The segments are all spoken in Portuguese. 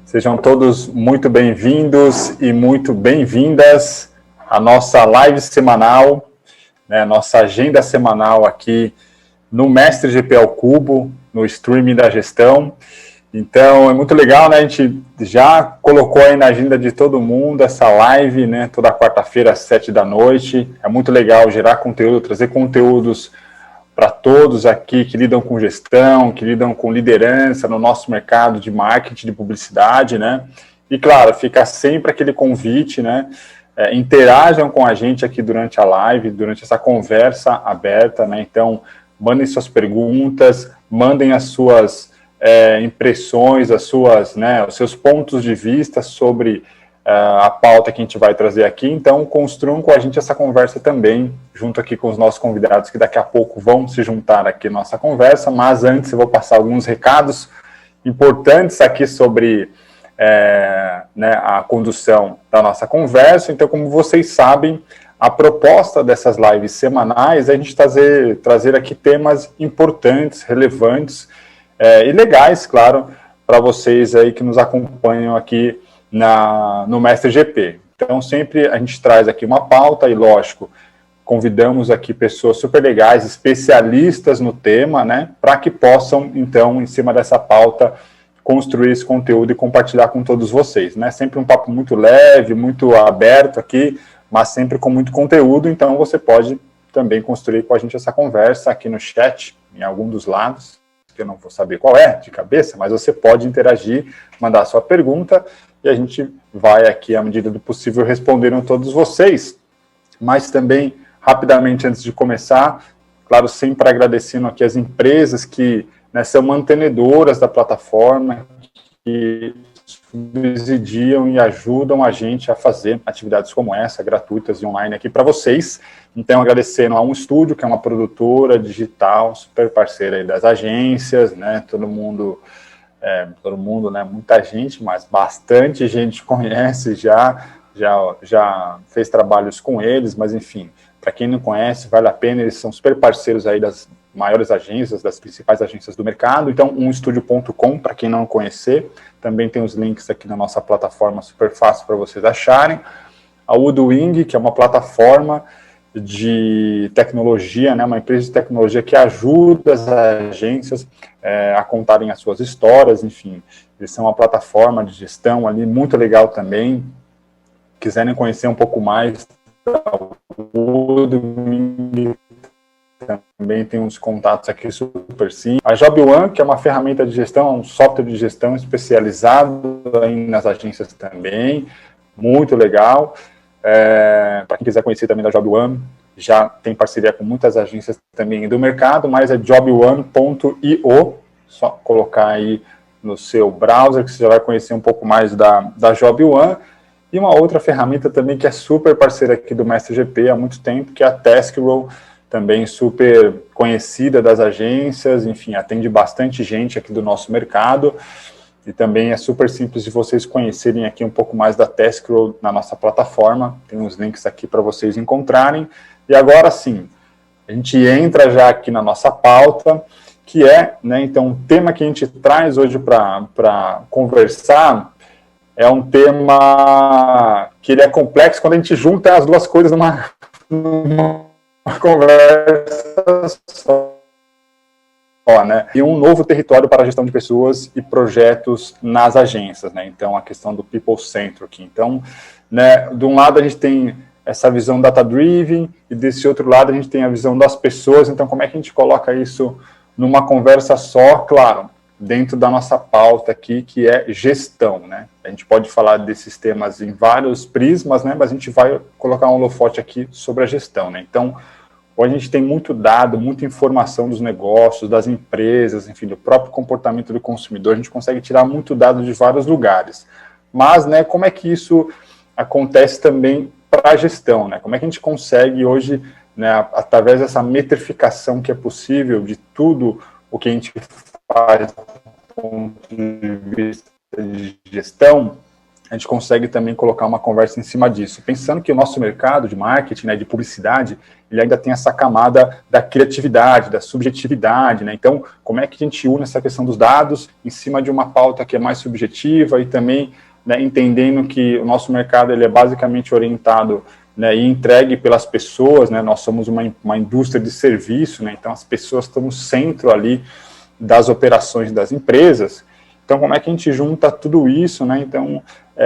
Sejam todos muito bem-vindos e muito bem-vindas à nossa live semanal, né, nossa agenda semanal aqui no Mestre GP ao Cubo, no streaming da gestão. Então, é muito legal, né? A gente já colocou aí na agenda de todo mundo essa live, né? Toda quarta-feira às 7 da noite. É muito legal gerar conteúdo, trazer conteúdos para todos aqui que lidam com gestão, que lidam com liderança no nosso mercado de marketing, de publicidade, né? E, claro, fica sempre aquele convite, né? Interajam com a gente aqui durante a live, durante essa conversa aberta, né? Então, mandem suas perguntas, mandem as suas impressões, as suas, né, os seus pontos de vista sobre a pauta que a gente vai trazer aqui. Então, construam com a gente essa conversa também, junto aqui com os nossos convidados, que daqui a pouco vão se juntar aqui na nossa conversa, mas antes eu vou passar alguns recados importantes aqui sobre né, a condução da nossa conversa. Então, como vocês sabem, a proposta dessas lives semanais é a gente trazer aqui temas importantes, relevantes e legais, claro, para vocês aí que nos acompanham aqui no Mestre GP. Então, sempre a gente traz aqui uma pauta e, lógico, convidamos aqui pessoas super legais, especialistas no tema, né, para que possam, então, em cima dessa pauta, construir esse conteúdo e compartilhar com todos vocês, né? Sempre um papo muito leve, muito aberto aqui, mas sempre com muito conteúdo, então você pode também construir com a gente essa conversa aqui no chat, em algum dos lados, que eu não vou saber qual é, de cabeça, mas você pode interagir, mandar a sua pergunta, e a gente vai aqui, à medida do possível, respondendo a todos vocês. Mas também, rapidamente, antes de começar, claro, sempre agradecendo aqui as empresas que, né, são mantenedoras da plataforma, que subsidiam e ajudam a gente a fazer atividades como essa, gratuitas e online aqui para vocês. Então, agradecendo a Um Estúdio, que é uma produtora digital, super parceira aí das agências, né, todo mundo, né, muita gente, mas bastante gente conhece já fez trabalhos com eles, mas enfim, para quem não conhece, vale a pena, eles são super parceiros aí das maiores agências, das principais agências do mercado. Então, umestudio.com, para quem não conhecer, também tem os links aqui na nossa plataforma, super fácil para vocês acharem. A Woodwing, que é uma plataforma de tecnologia, né, uma empresa de tecnologia que ajuda as agências a contarem as suas histórias, enfim, eles são uma plataforma de gestão ali muito legal também. Quiserem conhecer um pouco mais da Woodwing, também tem uns contatos aqui super simples. A Job One, que é uma ferramenta de gestão, um software de gestão especializado aí nas agências também, muito legal. Para quem quiser conhecer também da Job One, já tem parceria com muitas agências também do mercado, mas é jobone.io, só colocar aí no seu browser que você já vai conhecer um pouco mais da Job One. E uma outra ferramenta também que é super parceira aqui do Mestre GP há muito tempo, que é a Taskroll, também super conhecida das agências, enfim, atende bastante gente aqui do nosso mercado, e também é super simples de vocês conhecerem aqui um pouco mais da Taskroll na nossa plataforma, tem uns links aqui para vocês encontrarem. E agora sim, a gente entra já aqui na nossa pauta, que é, né, então, o tema que a gente traz hoje para conversar é um tema que ele é complexo quando a gente junta as duas coisas numa conversa só, né? E um novo território para a gestão de pessoas e projetos nas agências, né? Então, a questão do people-centric. Então, né, de um lado a gente tem essa visão data-driven e desse outro lado a gente tem a visão das pessoas. Então, como é que a gente coloca isso numa conversa só? Claro, dentro da nossa pauta aqui, que é gestão, né? A gente pode falar desses temas em vários prismas, né? Mas a gente vai colocar um holofote aqui sobre a gestão, né? Então, hoje a gente tem muito dado, muita informação dos negócios, das empresas, enfim, do próprio comportamento do consumidor, a gente consegue tirar muito dado de vários lugares. Mas, né, como é que isso acontece também para a gestão, né? Como é que a gente consegue hoje, né, através dessa metrificação que é possível de tudo o que a gente faz do ponto de vista de gestão, a gente consegue também colocar uma conversa em cima disso, pensando que o nosso mercado de marketing, né, de publicidade, ele ainda tem essa camada da criatividade, da subjetividade, né? Então, como é que a gente une essa questão dos dados em cima de uma pauta que é mais subjetiva e também, né, entendendo que o nosso mercado ele é basicamente orientado, né, e entregue pelas pessoas, né? Nós somos uma indústria de serviço, né? Então as pessoas estão no centro ali das operações das empresas. Então, como é que a gente junta tudo isso, né? Então,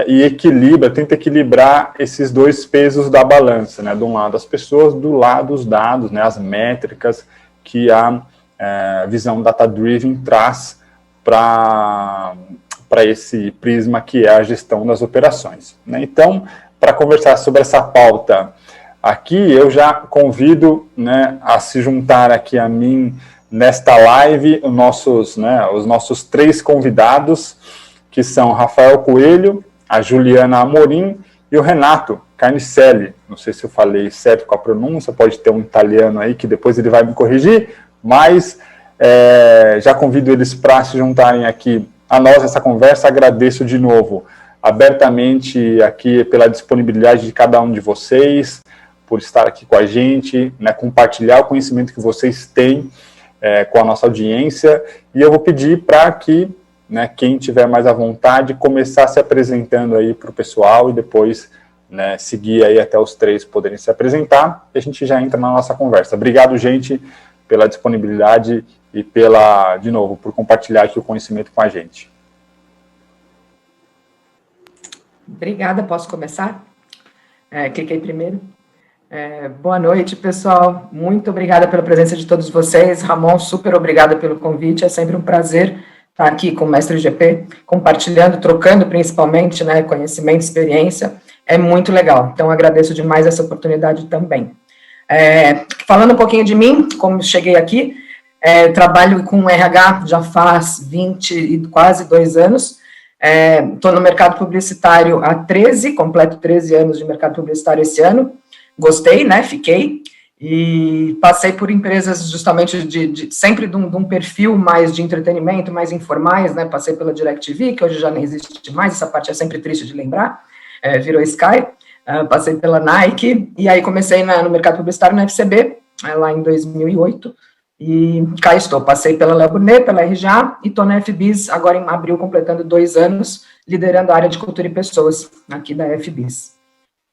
e equilibra, tenta equilibrar esses dois pesos da balança, né? De um lado as pessoas, do lado os dados, né? As métricas que a visão data-driven traz para esse prisma que é a gestão das operações, né? Então, para conversar sobre essa pauta aqui, eu já convido, né, a se juntar aqui a mim nesta live os nossos 3 convidados, que são Rafael Coelho, a Juliana Amorim e o Renato Carnicelli. Não sei se eu falei certo com a pronúncia, pode ter um italiano aí que depois ele vai me corrigir, mas já convido eles para se juntarem aqui a nós nessa conversa. Agradeço de novo abertamente aqui pela disponibilidade de cada um de vocês, por estar aqui com a gente, né, compartilhar o conhecimento que vocês têm com a nossa audiência, e eu vou pedir para que, né, quem tiver mais à vontade, começar se apresentando aí para o pessoal e depois, né, seguir aí até os 3 poderem se apresentar, e a gente já entra na nossa conversa. Obrigado, gente, pela disponibilidade e de novo, por compartilhar aqui o conhecimento com a gente. Obrigada, posso começar? Cliquei primeiro. Boa noite, pessoal. Muito obrigada pela presença de todos vocês. Ramon, super obrigada pelo convite. É sempre um prazer estar aqui com o Mestre GP, compartilhando, trocando principalmente, né, conhecimento, experiência. É muito legal. Então, agradeço demais essa oportunidade também. Falando um pouquinho de mim, como cheguei aqui, trabalho com RH já faz 20 e quase 2 anos. Estou no mercado publicitário há 13, completo 13 anos de mercado publicitário esse ano. Gostei, né, fiquei, e passei por empresas justamente sempre de um perfil mais de entretenimento, mais informais, né, passei pela DirecTV, que hoje já não existe mais, essa parte é sempre triste de lembrar, virou Sky, passei pela Nike, e aí comecei no mercado publicitário na FCB, lá em 2008, e cá estou, passei pela Léo Burnet, pela RGA, e estou na FBIS, agora em abril, completando 2 anos, liderando a área de cultura e pessoas, aqui da FBIS.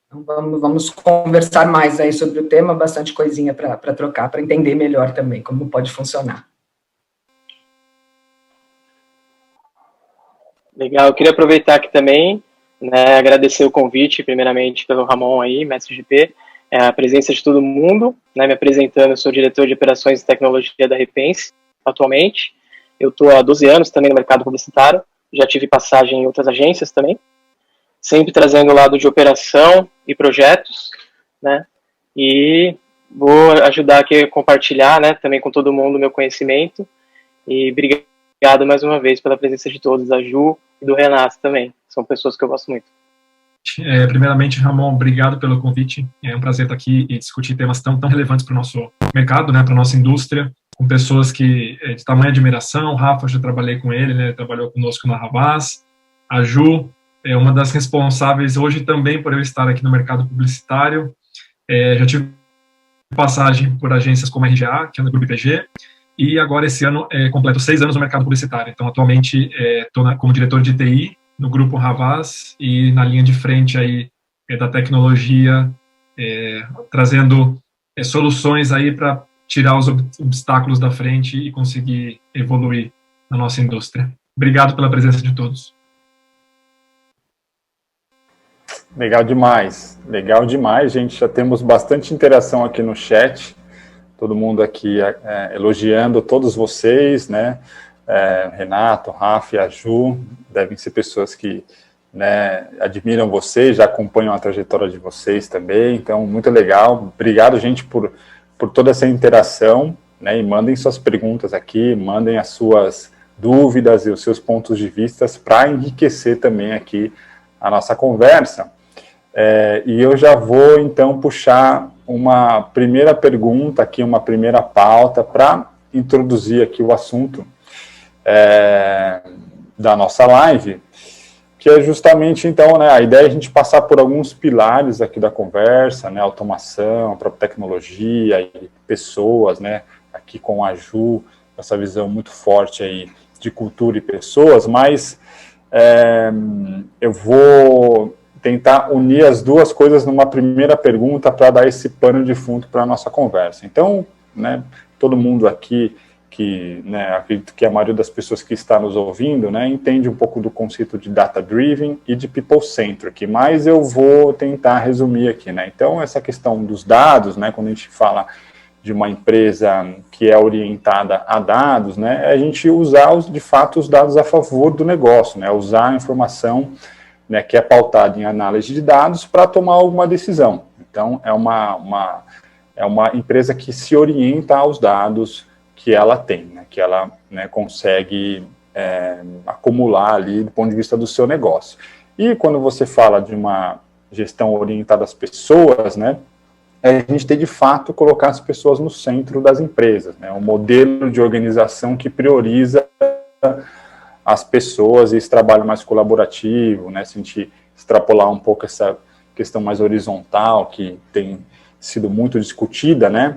Então, vamos conversar mais aí sobre o tema, bastante coisinha para trocar, para entender melhor também como pode funcionar. Legal, eu queria aproveitar aqui também, né, agradecer o convite, primeiramente, pelo Ramon aí, Mestre GP, a presença de todo mundo, né, me apresentando, eu sou diretor de operações e tecnologia da Repense, atualmente. Eu estou há 12 anos também no mercado publicitário, já tive passagem em outras agências também, sempre trazendo o lado de operação e projetos, né, e vou ajudar aqui a compartilhar, né, também com todo mundo o meu conhecimento, e obrigado mais uma vez pela presença de todos, da Ju e do Renato também, são pessoas que eu gosto muito. Primeiramente, Ramon, obrigado pelo convite, é um prazer estar aqui e discutir temas tão relevantes para o nosso mercado, né, para a nossa indústria, com pessoas que de tamanha admiração. O Rafa, já trabalhei com ele, né, trabalhou conosco na Havas, a Ju, é uma das responsáveis hoje também por eu estar aqui no mercado publicitário. Já tive passagem por agências como a RGA, que é no Grupo IPG, e agora esse ano completo 6 anos no mercado publicitário. Então, atualmente, estou como diretor de TI no Grupo Havas e na linha de frente aí da tecnologia, trazendo soluções aí para tirar os obstáculos da frente e conseguir evoluir na nossa indústria. Obrigado pela presença de todos. Legal demais, gente. Já temos bastante interação aqui no chat. Todo mundo aqui elogiando todos vocês, né? Renato, Rafa e a Ju, devem ser pessoas que, né, admiram vocês, já acompanham a trajetória de vocês também. Então, muito legal. Obrigado, gente, por toda essa interação, né? E mandem suas perguntas aqui, mandem as suas dúvidas e os seus pontos de vista para enriquecer também aqui a nossa conversa. E eu já vou, então, puxar uma primeira pergunta aqui, uma primeira pauta para introduzir aqui o assunto da nossa live, que é justamente, então, né, a ideia é a gente passar por alguns pilares aqui da conversa, né, automação, a própria tecnologia e pessoas, né, aqui com a Ju, essa visão muito forte aí de cultura e pessoas, mas eu vou tentar unir as duas coisas numa primeira pergunta para dar esse pano de fundo para a nossa conversa. Então, né, todo mundo aqui, né, acredito que a maioria das pessoas que está nos ouvindo, né, entende um pouco do conceito de data-driven e de people-centric, mas eu vou tentar resumir aqui, né. Então, essa questão dos dados, né, quando a gente fala de uma empresa que é orientada a dados, né, é a gente usar, de fato, os dados a favor do negócio, né, usar a informação, né, que é pautada em análise de dados para tomar alguma decisão. Então, é uma empresa que se orienta aos dados que ela tem, né, que ela, né, consegue acumular ali do ponto de vista do seu negócio. E quando você fala de uma gestão orientada às pessoas, né, a gente tem de fato colocar as pessoas no centro das empresas, né, um modelo de organização que prioriza as pessoas e esse trabalho mais colaborativo, né, se a gente extrapolar um pouco essa questão mais horizontal que tem sido muito discutida, né,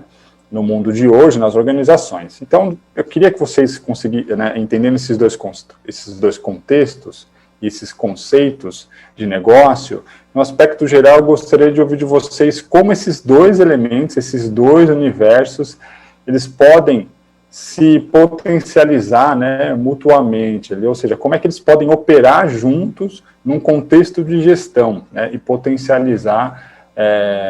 no mundo de hoje, nas organizações. Então, eu queria que vocês conseguissem, né, entendendo esses dois contextos, esses conceitos de negócio, no aspecto geral, eu gostaria de ouvir de vocês como esses dois elementos, esses dois universos, eles podem se potencializar, né, mutuamente, ou seja, como é que eles podem operar juntos num contexto de gestão, né, e potencializar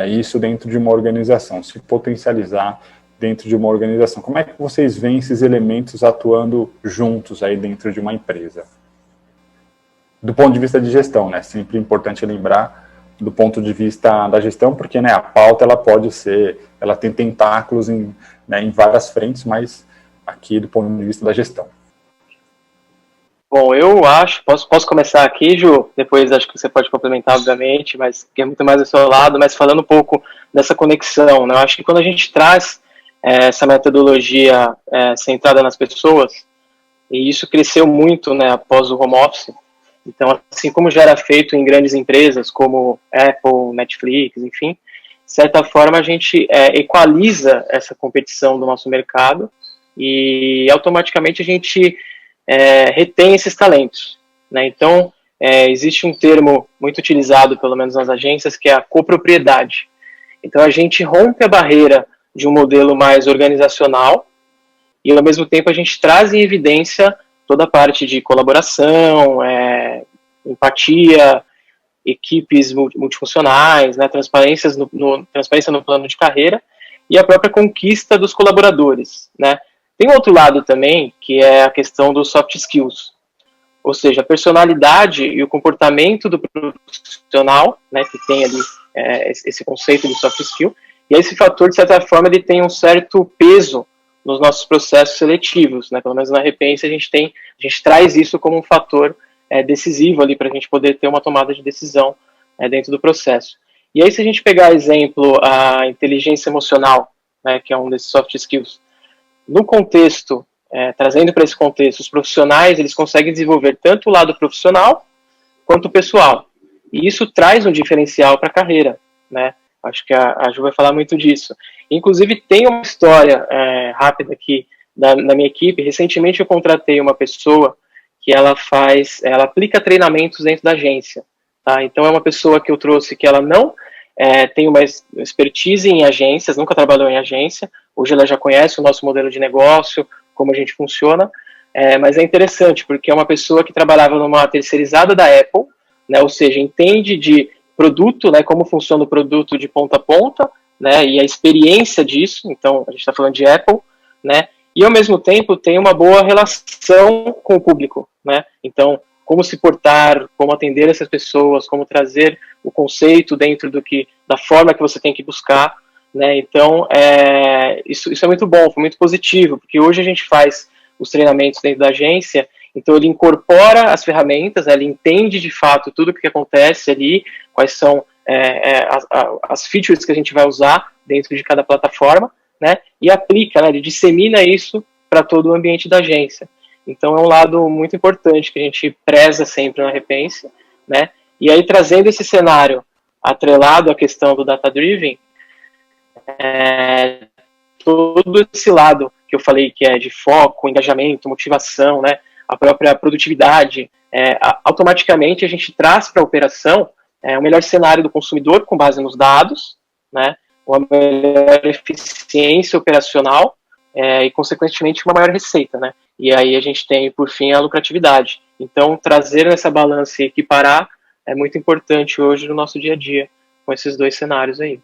isso dentro de uma organização, se potencializar dentro de uma organização. Como é que vocês veem esses elementos atuando juntos aí dentro de uma empresa? Do ponto de vista de gestão, né, sempre importante lembrar do ponto de vista da gestão, porque, né, a pauta ela tem tentáculos em várias frentes, mas aqui do ponto de vista da gestão. Bom, eu acho, posso começar aqui, Ju, depois acho que você pode complementar, obviamente, mas que é muito mais do seu lado, mas falando um pouco dessa conexão, né, eu acho que quando a gente traz essa metodologia centrada nas pessoas, e isso cresceu muito, né, após o home office, então, assim como já era feito em grandes empresas como Apple, Netflix, enfim, de certa forma a gente equaliza essa competição do nosso mercado e automaticamente a gente retém esses talentos, né? Então, existe um termo muito utilizado, pelo menos nas agências, que é a copropriedade. Então, a gente rompe a barreira de um modelo mais organizacional e, ao mesmo tempo, a gente traz em evidência toda a parte de colaboração, empatia, equipes multifuncionais, né, transparência no plano de carreira e a própria conquista dos colaboradores, né. Tem um outro lado também, que é a questão dos soft skills, ou seja, a personalidade e o comportamento do profissional, né, que tem ali esse conceito de soft skill, e esse fator, de certa forma, ele tem um certo peso nos nossos processos seletivos, né, pelo menos na Repense a gente traz isso como um fator decisivo ali para a gente poder ter uma tomada de decisão dentro do processo. E aí, se a gente pegar, exemplo, a inteligência emocional, né, que é um desses soft skills, no contexto, trazendo para esse contexto, os profissionais, eles conseguem desenvolver tanto o lado profissional quanto o pessoal. E isso traz um diferencial para a carreira, né? Acho que a Ju vai falar muito disso. Inclusive, tem uma história rápida aqui da minha equipe. Recentemente, eu contratei uma pessoa que ela aplica treinamentos dentro da agência. Tá? Então, é uma pessoa que eu trouxe que ela não tem uma expertise em agências, nunca trabalhou em agência. Hoje ela já conhece o nosso modelo de negócio, como a gente funciona. Mas é interessante, porque é uma pessoa que trabalhava numa terceirizada da Apple, né, ou seja, entende de produto, né, como funciona o produto de ponta a ponta, né, e a experiência disso. Então, a gente está falando de Apple, né, e ao mesmo tempo tem uma boa relação com o público, né, então como se portar, como atender essas pessoas, como trazer o conceito dentro da forma que você tem que buscar, né, então isso é muito bom, foi muito positivo, porque hoje a gente faz os treinamentos dentro da agência, então ele incorpora as ferramentas, né, ele entende de fato tudo o que acontece ali, quais são as features que a gente vai usar dentro de cada plataforma, né, e aplica, né, ele dissemina isso para todo o ambiente da agência. Então é um lado muito importante que a gente preza sempre na Repense, né? E aí, trazendo esse cenário atrelado à questão do data-driven, todo esse lado que eu falei que é de foco, engajamento, motivação, né, a própria produtividade, automaticamente a gente traz para a operação o melhor cenário do consumidor com base nos dados, né, uma melhor eficiência operacional e, consequentemente, uma maior receita, né? E aí a gente tem, por fim, a lucratividade. Então, trazer essa balança e equiparar é muito importante hoje no nosso dia a dia, com esses dois cenários aí.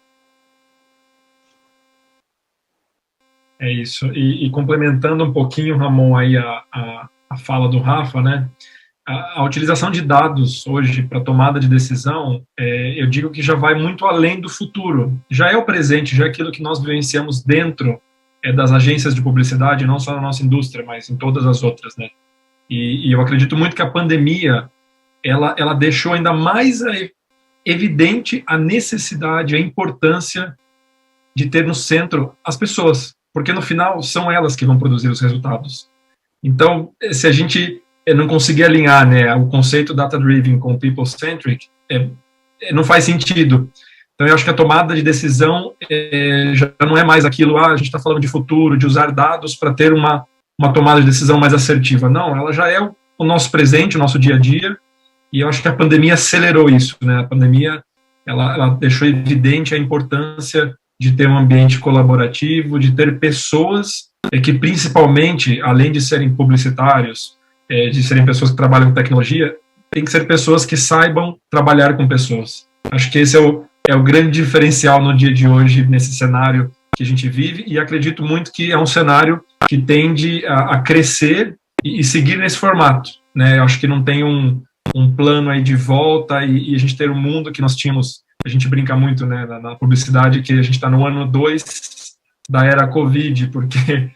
É isso. E complementando um pouquinho, Ramon, aí a fala do Rafa, né? A utilização de dados hoje para tomada de decisão, eu digo que já vai muito além do futuro. Já é o presente, já é aquilo que nós vivenciamos dentro das agências de publicidade, não só na nossa indústria, mas em todas as outras, né? E eu acredito muito que a pandemia, ela deixou ainda mais evidente a necessidade, a importância de ter no centro as pessoas, porque no final são elas que vão produzir os resultados. Então, se a gente não conseguir alinhar, né, o conceito data-driven com people-centric, não faz sentido. Então, eu acho que a tomada de decisão já não é mais aquilo, a gente está falando de futuro, de usar dados para ter uma tomada de decisão mais assertiva. Não, ela já é o nosso presente, o nosso dia a dia, e eu acho que a pandemia acelerou isso, né? A pandemia, ela deixou evidente a importância de ter um ambiente colaborativo, de ter pessoas que, principalmente, além de serem publicitários, de serem pessoas que trabalham com tecnologia, tem que ser pessoas que saibam trabalhar com pessoas. Acho que esse é o grande diferencial no dia de hoje, nesse cenário que a gente vive, e acredito muito que é um cenário que tende a crescer e seguir nesse formato, né? Eu acho que não tem um plano aí de volta e a gente ter um mundo que nós tínhamos, a gente brinca muito, né, na publicidade, que a gente está no ano 2 da era Covid, porque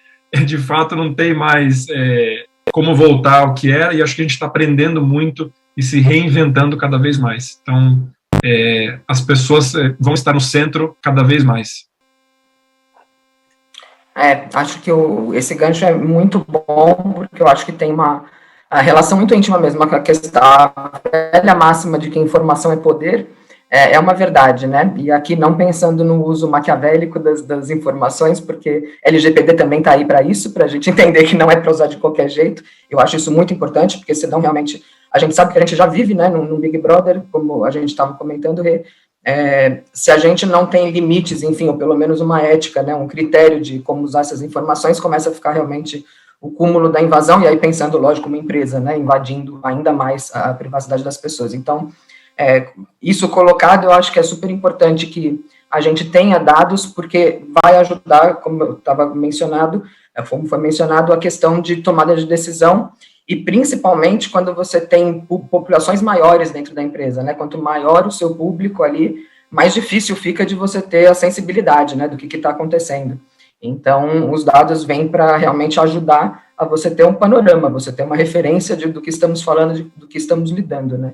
de fato não tem mais como voltar ao que era, e acho que a gente está aprendendo muito e se reinventando cada vez mais. Então, as pessoas vão estar no centro cada vez mais. Acho que esse gancho é muito bom, porque eu acho que tem uma relação muito íntima mesmo com a questão, a velha máxima de que informação é poder, é uma verdade, né? E aqui não pensando no uso maquiavélico das informações, porque LGPD também está aí para isso, para a gente entender que não é para usar de qualquer jeito. Eu acho isso muito importante, porque senão realmente a gente sabe que a gente já vive, né, no Big Brother, como a gente estava comentando, se a gente não tem limites, enfim, ou pelo menos uma ética, né, um critério de como usar essas informações, começa a ficar realmente o cúmulo da invasão, e aí pensando, lógico, uma empresa, né, invadindo ainda mais a privacidade das pessoas. Então, isso colocado, eu acho que é super importante que a gente tenha dados, porque vai ajudar, como eu estava mencionado, como foi mencionado, a questão de tomada de decisão, e principalmente quando você tem populações maiores dentro da empresa, né? Quanto maior o seu público ali, mais difícil fica de você ter a sensibilidade, né, do que está acontecendo. Então, os dados vêm para realmente ajudar a você ter um panorama, você ter uma referência do que estamos falando, do que estamos lidando, né?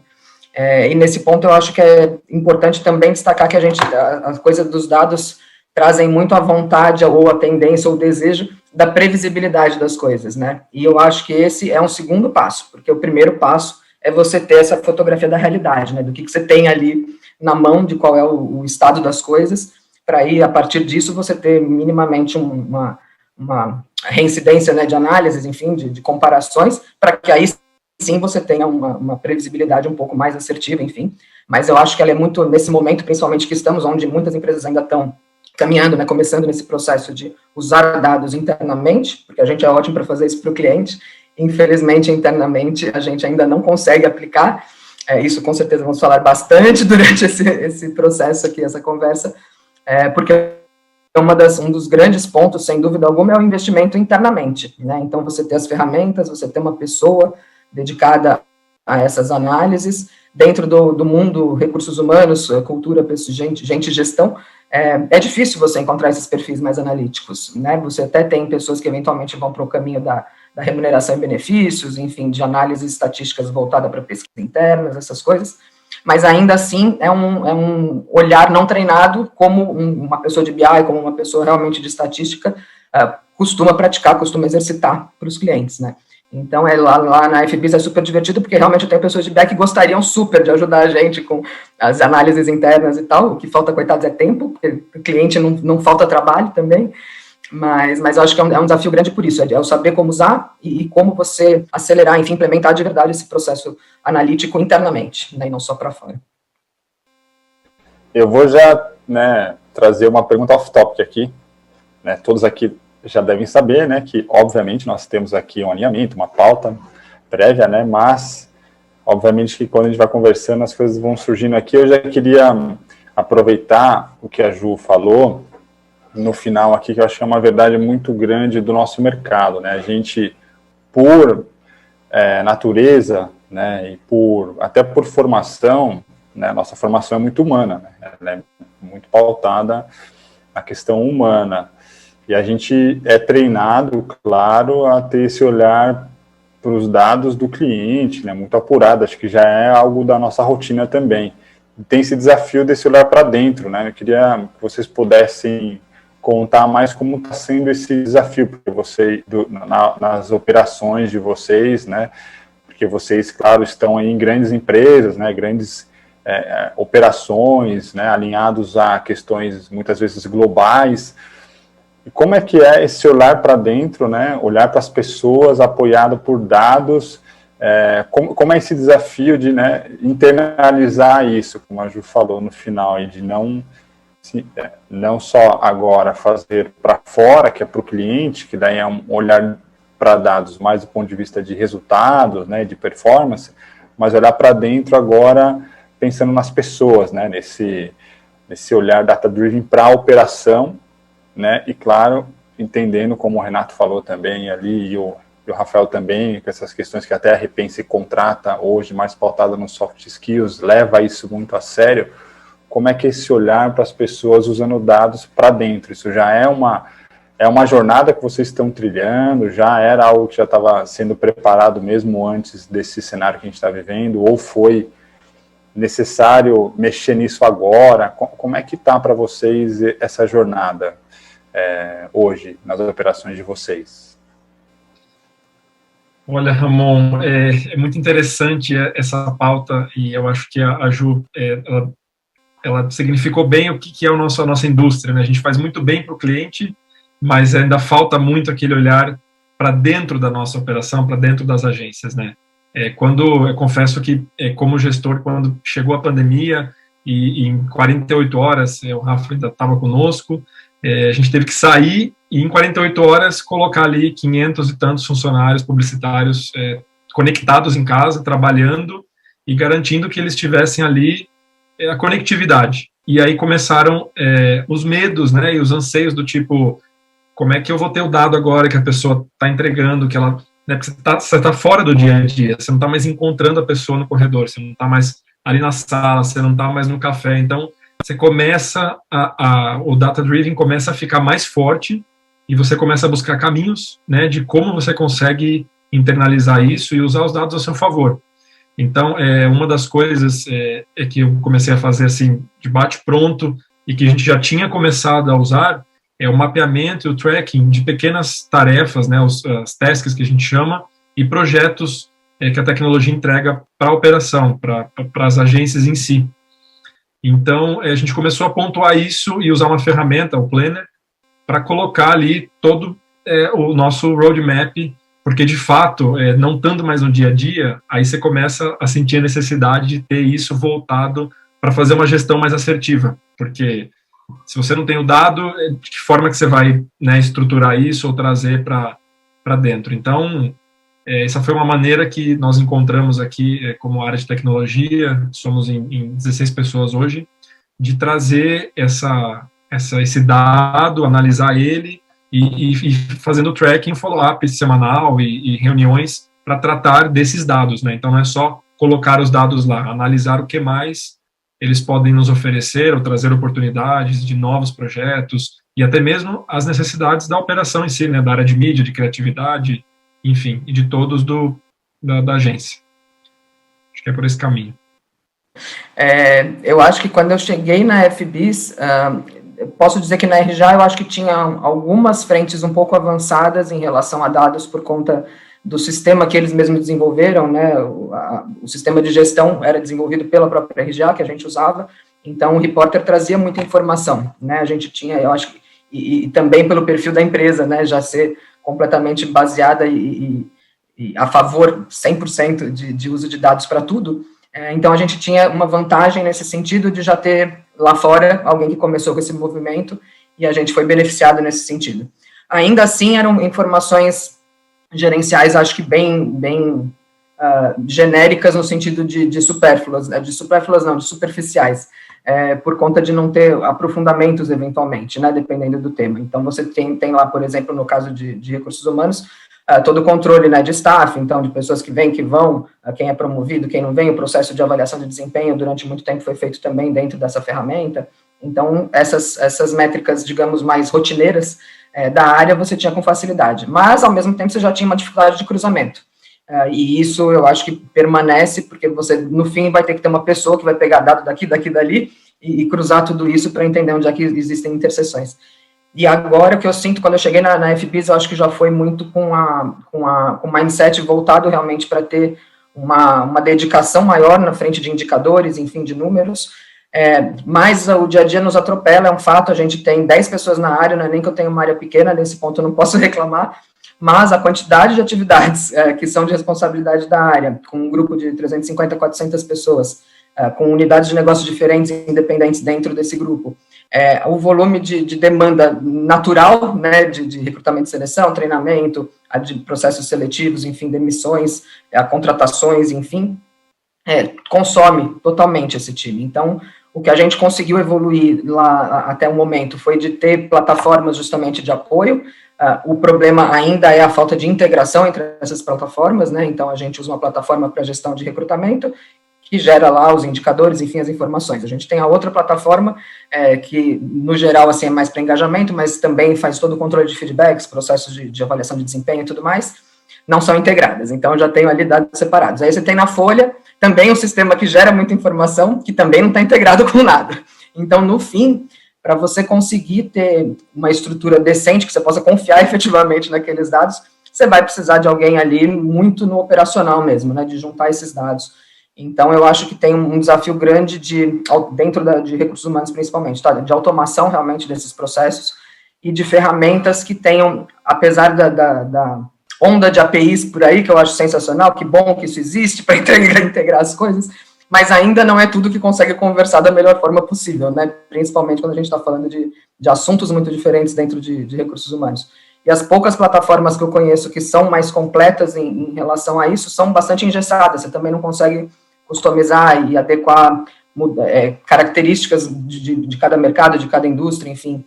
E nesse ponto eu acho que é importante também destacar que a coisa dos dados trazem muito a vontade, ou a tendência, ou o desejo da previsibilidade das coisas, né? E eu acho que esse é um segundo passo, porque o primeiro passo é você ter essa fotografia da realidade, né? Do que você tem ali na mão, de qual é o estado das coisas, para aí, a partir disso, você ter minimamente uma reincidência, né, de análises, enfim, de comparações, para que aí sim você tenha uma previsibilidade um pouco mais assertiva, enfim. Mas eu acho que ela é muito, nesse momento, principalmente que estamos, onde muitas empresas ainda estão caminhando, né, começando nesse processo de usar dados internamente, porque a gente é ótimo para fazer isso para o cliente, infelizmente, internamente, a gente ainda não consegue aplicar, isso com certeza vamos falar bastante durante esse processo aqui, essa conversa, porque um dos grandes pontos, sem dúvida alguma, é o investimento internamente, né? Então, você ter as ferramentas, você ter uma pessoa dedicada a essas análises, dentro do mundo recursos humanos, cultura, gente, gestão, é difícil você encontrar esses perfis mais analíticos, né? Você até tem pessoas que eventualmente vão para o caminho da remuneração e benefícios, enfim, de análises estatísticas voltada para pesquisa internas, essas coisas, mas ainda assim é um olhar não treinado, como uma pessoa de BI, como uma pessoa realmente de estatística, costuma praticar, costuma exercitar para os clientes, né? Então, lá na FBIS é super divertido, porque realmente eu tenho pessoas de back que gostariam super de ajudar a gente com as análises internas e tal. O que falta, coitados, é tempo, porque o cliente não falta trabalho também. Mas eu acho que é um desafio grande por isso, é o saber como usar e como você acelerar, enfim, implementar de verdade esse processo analítico internamente, né, e não só para fora. Eu vou já, né, trazer uma pergunta off-topic aqui, né, todos aqui já devem saber, né, que obviamente nós temos aqui um alinhamento, uma pauta prévia, né, mas obviamente que quando a gente vai conversando as coisas vão surgindo aqui. Eu já queria aproveitar o que a Ju falou no final aqui, que eu acho que é uma verdade muito grande do nosso mercado, né, a gente, por natureza, né, e até por formação, né, nossa formação é muito humana, né, ela é muito pautada na questão humana, e a gente é treinado, claro, a ter esse olhar para os dados do cliente, né, muito apurado, acho que já é algo da nossa rotina também. E tem esse desafio desse olhar para dentro, né, eu queria que vocês pudessem contar mais como está sendo esse desafio, porque nas operações de vocês, né, porque vocês, claro, estão aí em grandes empresas, né, grandes operações, né, alinhados a questões muitas vezes globais. E como é que é esse olhar para dentro, né, olhar para as pessoas apoiado por dados, como é esse desafio de, né, internalizar isso, como a Ju falou no final, e de não só agora fazer para fora, que é para o cliente, que daí é um olhar para dados mais do ponto de vista de resultados, né, de performance, mas olhar para dentro agora pensando nas pessoas, né, nesse olhar data-driven para a operação, né, e claro, entendendo, como o Renato falou também ali, e o Rafael também, com essas questões que até a Repense contrata hoje, mais pautada nos soft skills, leva isso muito a sério. Como é que é esse olhar para as pessoas usando dados para dentro? Isso já é uma jornada que vocês estão trilhando, já era algo que já estava sendo preparado mesmo antes desse cenário que a gente está vivendo, ou foi necessário mexer nisso agora? Como é que está para vocês essa jornada hoje, nas operações de vocês? Olha, Ramon, é muito interessante essa pauta, e eu acho que a Ju, ela significou bem o que é a nossa indústria, né? A gente faz muito bem para o cliente, mas ainda falta muito aquele olhar para dentro da nossa operação, para dentro das agências, né? Eu confesso que, como gestor, quando chegou a pandemia, e em 48 horas, o Rafa ainda estava conosco, a gente teve que sair e em 48 horas colocar ali 500 e tantos funcionários publicitários conectados em casa, trabalhando e garantindo que eles tivessem ali a conectividade. E aí começaram os medos, né, e os anseios do tipo, como é que eu vou ter o dado agora que a pessoa está entregando, que ela, né, porque você tá fora do dia a dia, você não está mais encontrando a pessoa no corredor, você não está mais ali na sala, você não está mais no café, então você começa o data-driven começa a ficar mais forte e você começa a buscar caminhos, né, de como você consegue internalizar isso e usar os dados a seu favor. Então, uma das coisas que eu comecei a fazer assim, de bate-pronto e que a gente já tinha começado a usar é o mapeamento e o tracking de pequenas tarefas, né, as tasks que a gente chama, e projetos que a tecnologia entrega para a operação, para as agências em si. Então, a gente começou a pontuar isso e usar uma ferramenta, o Planner, para colocar ali todo o nosso roadmap, porque, de fato, não estando mais no dia a dia, aí você começa a sentir a necessidade de ter isso voltado para fazer uma gestão mais assertiva, porque se você não tem o dado, de que forma que você vai, né, estruturar isso ou trazer para dentro? Então, essa foi uma maneira que nós encontramos aqui como área de tecnologia, somos em 16 pessoas hoje, de trazer esse dado, analisar ele e fazendo tracking, follow-up semanal e reuniões para tratar desses dados, né? Então, não é só colocar os dados lá, analisar o que mais eles podem nos oferecer ou trazer oportunidades de novos projetos e até mesmo as necessidades da operação em si, né? Da área de mídia, de criatividade, enfim, e de todos da agência. Acho que é por esse caminho. Eu acho que quando eu cheguei na FBIS, posso dizer que na RJ eu acho que tinha algumas frentes um pouco avançadas em relação a dados por conta do sistema que eles mesmos desenvolveram, né, o sistema de gestão era desenvolvido pela própria RGA, que a gente usava, então o repórter trazia muita informação, né, a gente tinha, eu acho que, e também pelo perfil da empresa, né, já ser completamente baseada e a favor 100% de uso de dados para tudo, então a gente tinha uma vantagem nesse sentido de já ter lá fora alguém que começou com esse movimento e a gente foi beneficiado nesse sentido. Ainda assim, eram informações gerenciais, acho que bem genéricas no sentido de supérfluas, de superficiais, por conta de não ter aprofundamentos eventualmente, né, dependendo do tema. Então, você tem lá, por exemplo, no caso de recursos humanos, todo o controle, né, de staff, então, de pessoas que vêm, que vão, quem é promovido, quem não vem, o processo de avaliação de desempenho durante muito tempo foi feito também dentro dessa ferramenta. Então, essas métricas, digamos, mais rotineiras da área, você tinha com facilidade. Mas, ao mesmo tempo, você já tinha uma dificuldade de cruzamento. E isso, eu acho que permanece, porque você, no fim, vai ter que ter uma pessoa que vai pegar dado daqui, dali, e cruzar tudo isso para entender onde é que existem interseções. E agora, o que eu sinto, quando eu cheguei na FBIS, eu acho que já foi muito com o mindset voltado realmente para ter uma dedicação maior na frente de indicadores, enfim, de números, mas o dia a dia nos atropela, é um fato, a gente tem 10 pessoas na área, não é nem que eu tenha uma área pequena, nesse ponto eu não posso reclamar, mas a quantidade de atividades que são de responsabilidade da área, com um grupo de 350 a 400 pessoas, com unidades de negócios diferentes e independentes dentro desse grupo, o volume de demanda natural, né, de recrutamento e seleção, treinamento, de processos seletivos, enfim, demissões, contratações, enfim, consome totalmente esse time. Então, o que a gente conseguiu evoluir lá até o momento foi de ter plataformas justamente de apoio. O problema ainda é a falta de integração entre essas plataformas, né? Então, a gente usa uma plataforma para gestão de recrutamento, que gera lá os indicadores, enfim, as informações. A gente tem a outra plataforma, que, no geral, assim, é mais para engajamento, mas também faz todo o controle de feedbacks, processos de avaliação de desempenho e tudo mais, não são integradas. Então, eu já tenho ali dados separados. Aí você tem na Folha também um sistema que gera muita informação, que também não está integrado com nada. Então, no fim, para você conseguir ter uma estrutura decente, que você possa confiar efetivamente naqueles dados, você vai precisar de alguém ali muito no operacional mesmo, né, de juntar esses dados. Então, eu acho que tem um desafio grande dentro de recursos humanos, principalmente, tá? De automação, realmente, desses processos e de ferramentas que tenham, apesar da onda de APIs por aí, que eu acho sensacional, que bom que isso existe para integrar as coisas, mas ainda não é tudo que consegue conversar da melhor forma possível, né? Principalmente quando a gente está falando de assuntos muito diferentes dentro de recursos humanos. E as poucas plataformas que eu conheço que são mais completas em relação a isso são bastante engessadas, você também não consegue customizar e adequar características de cada mercado, de cada indústria, enfim,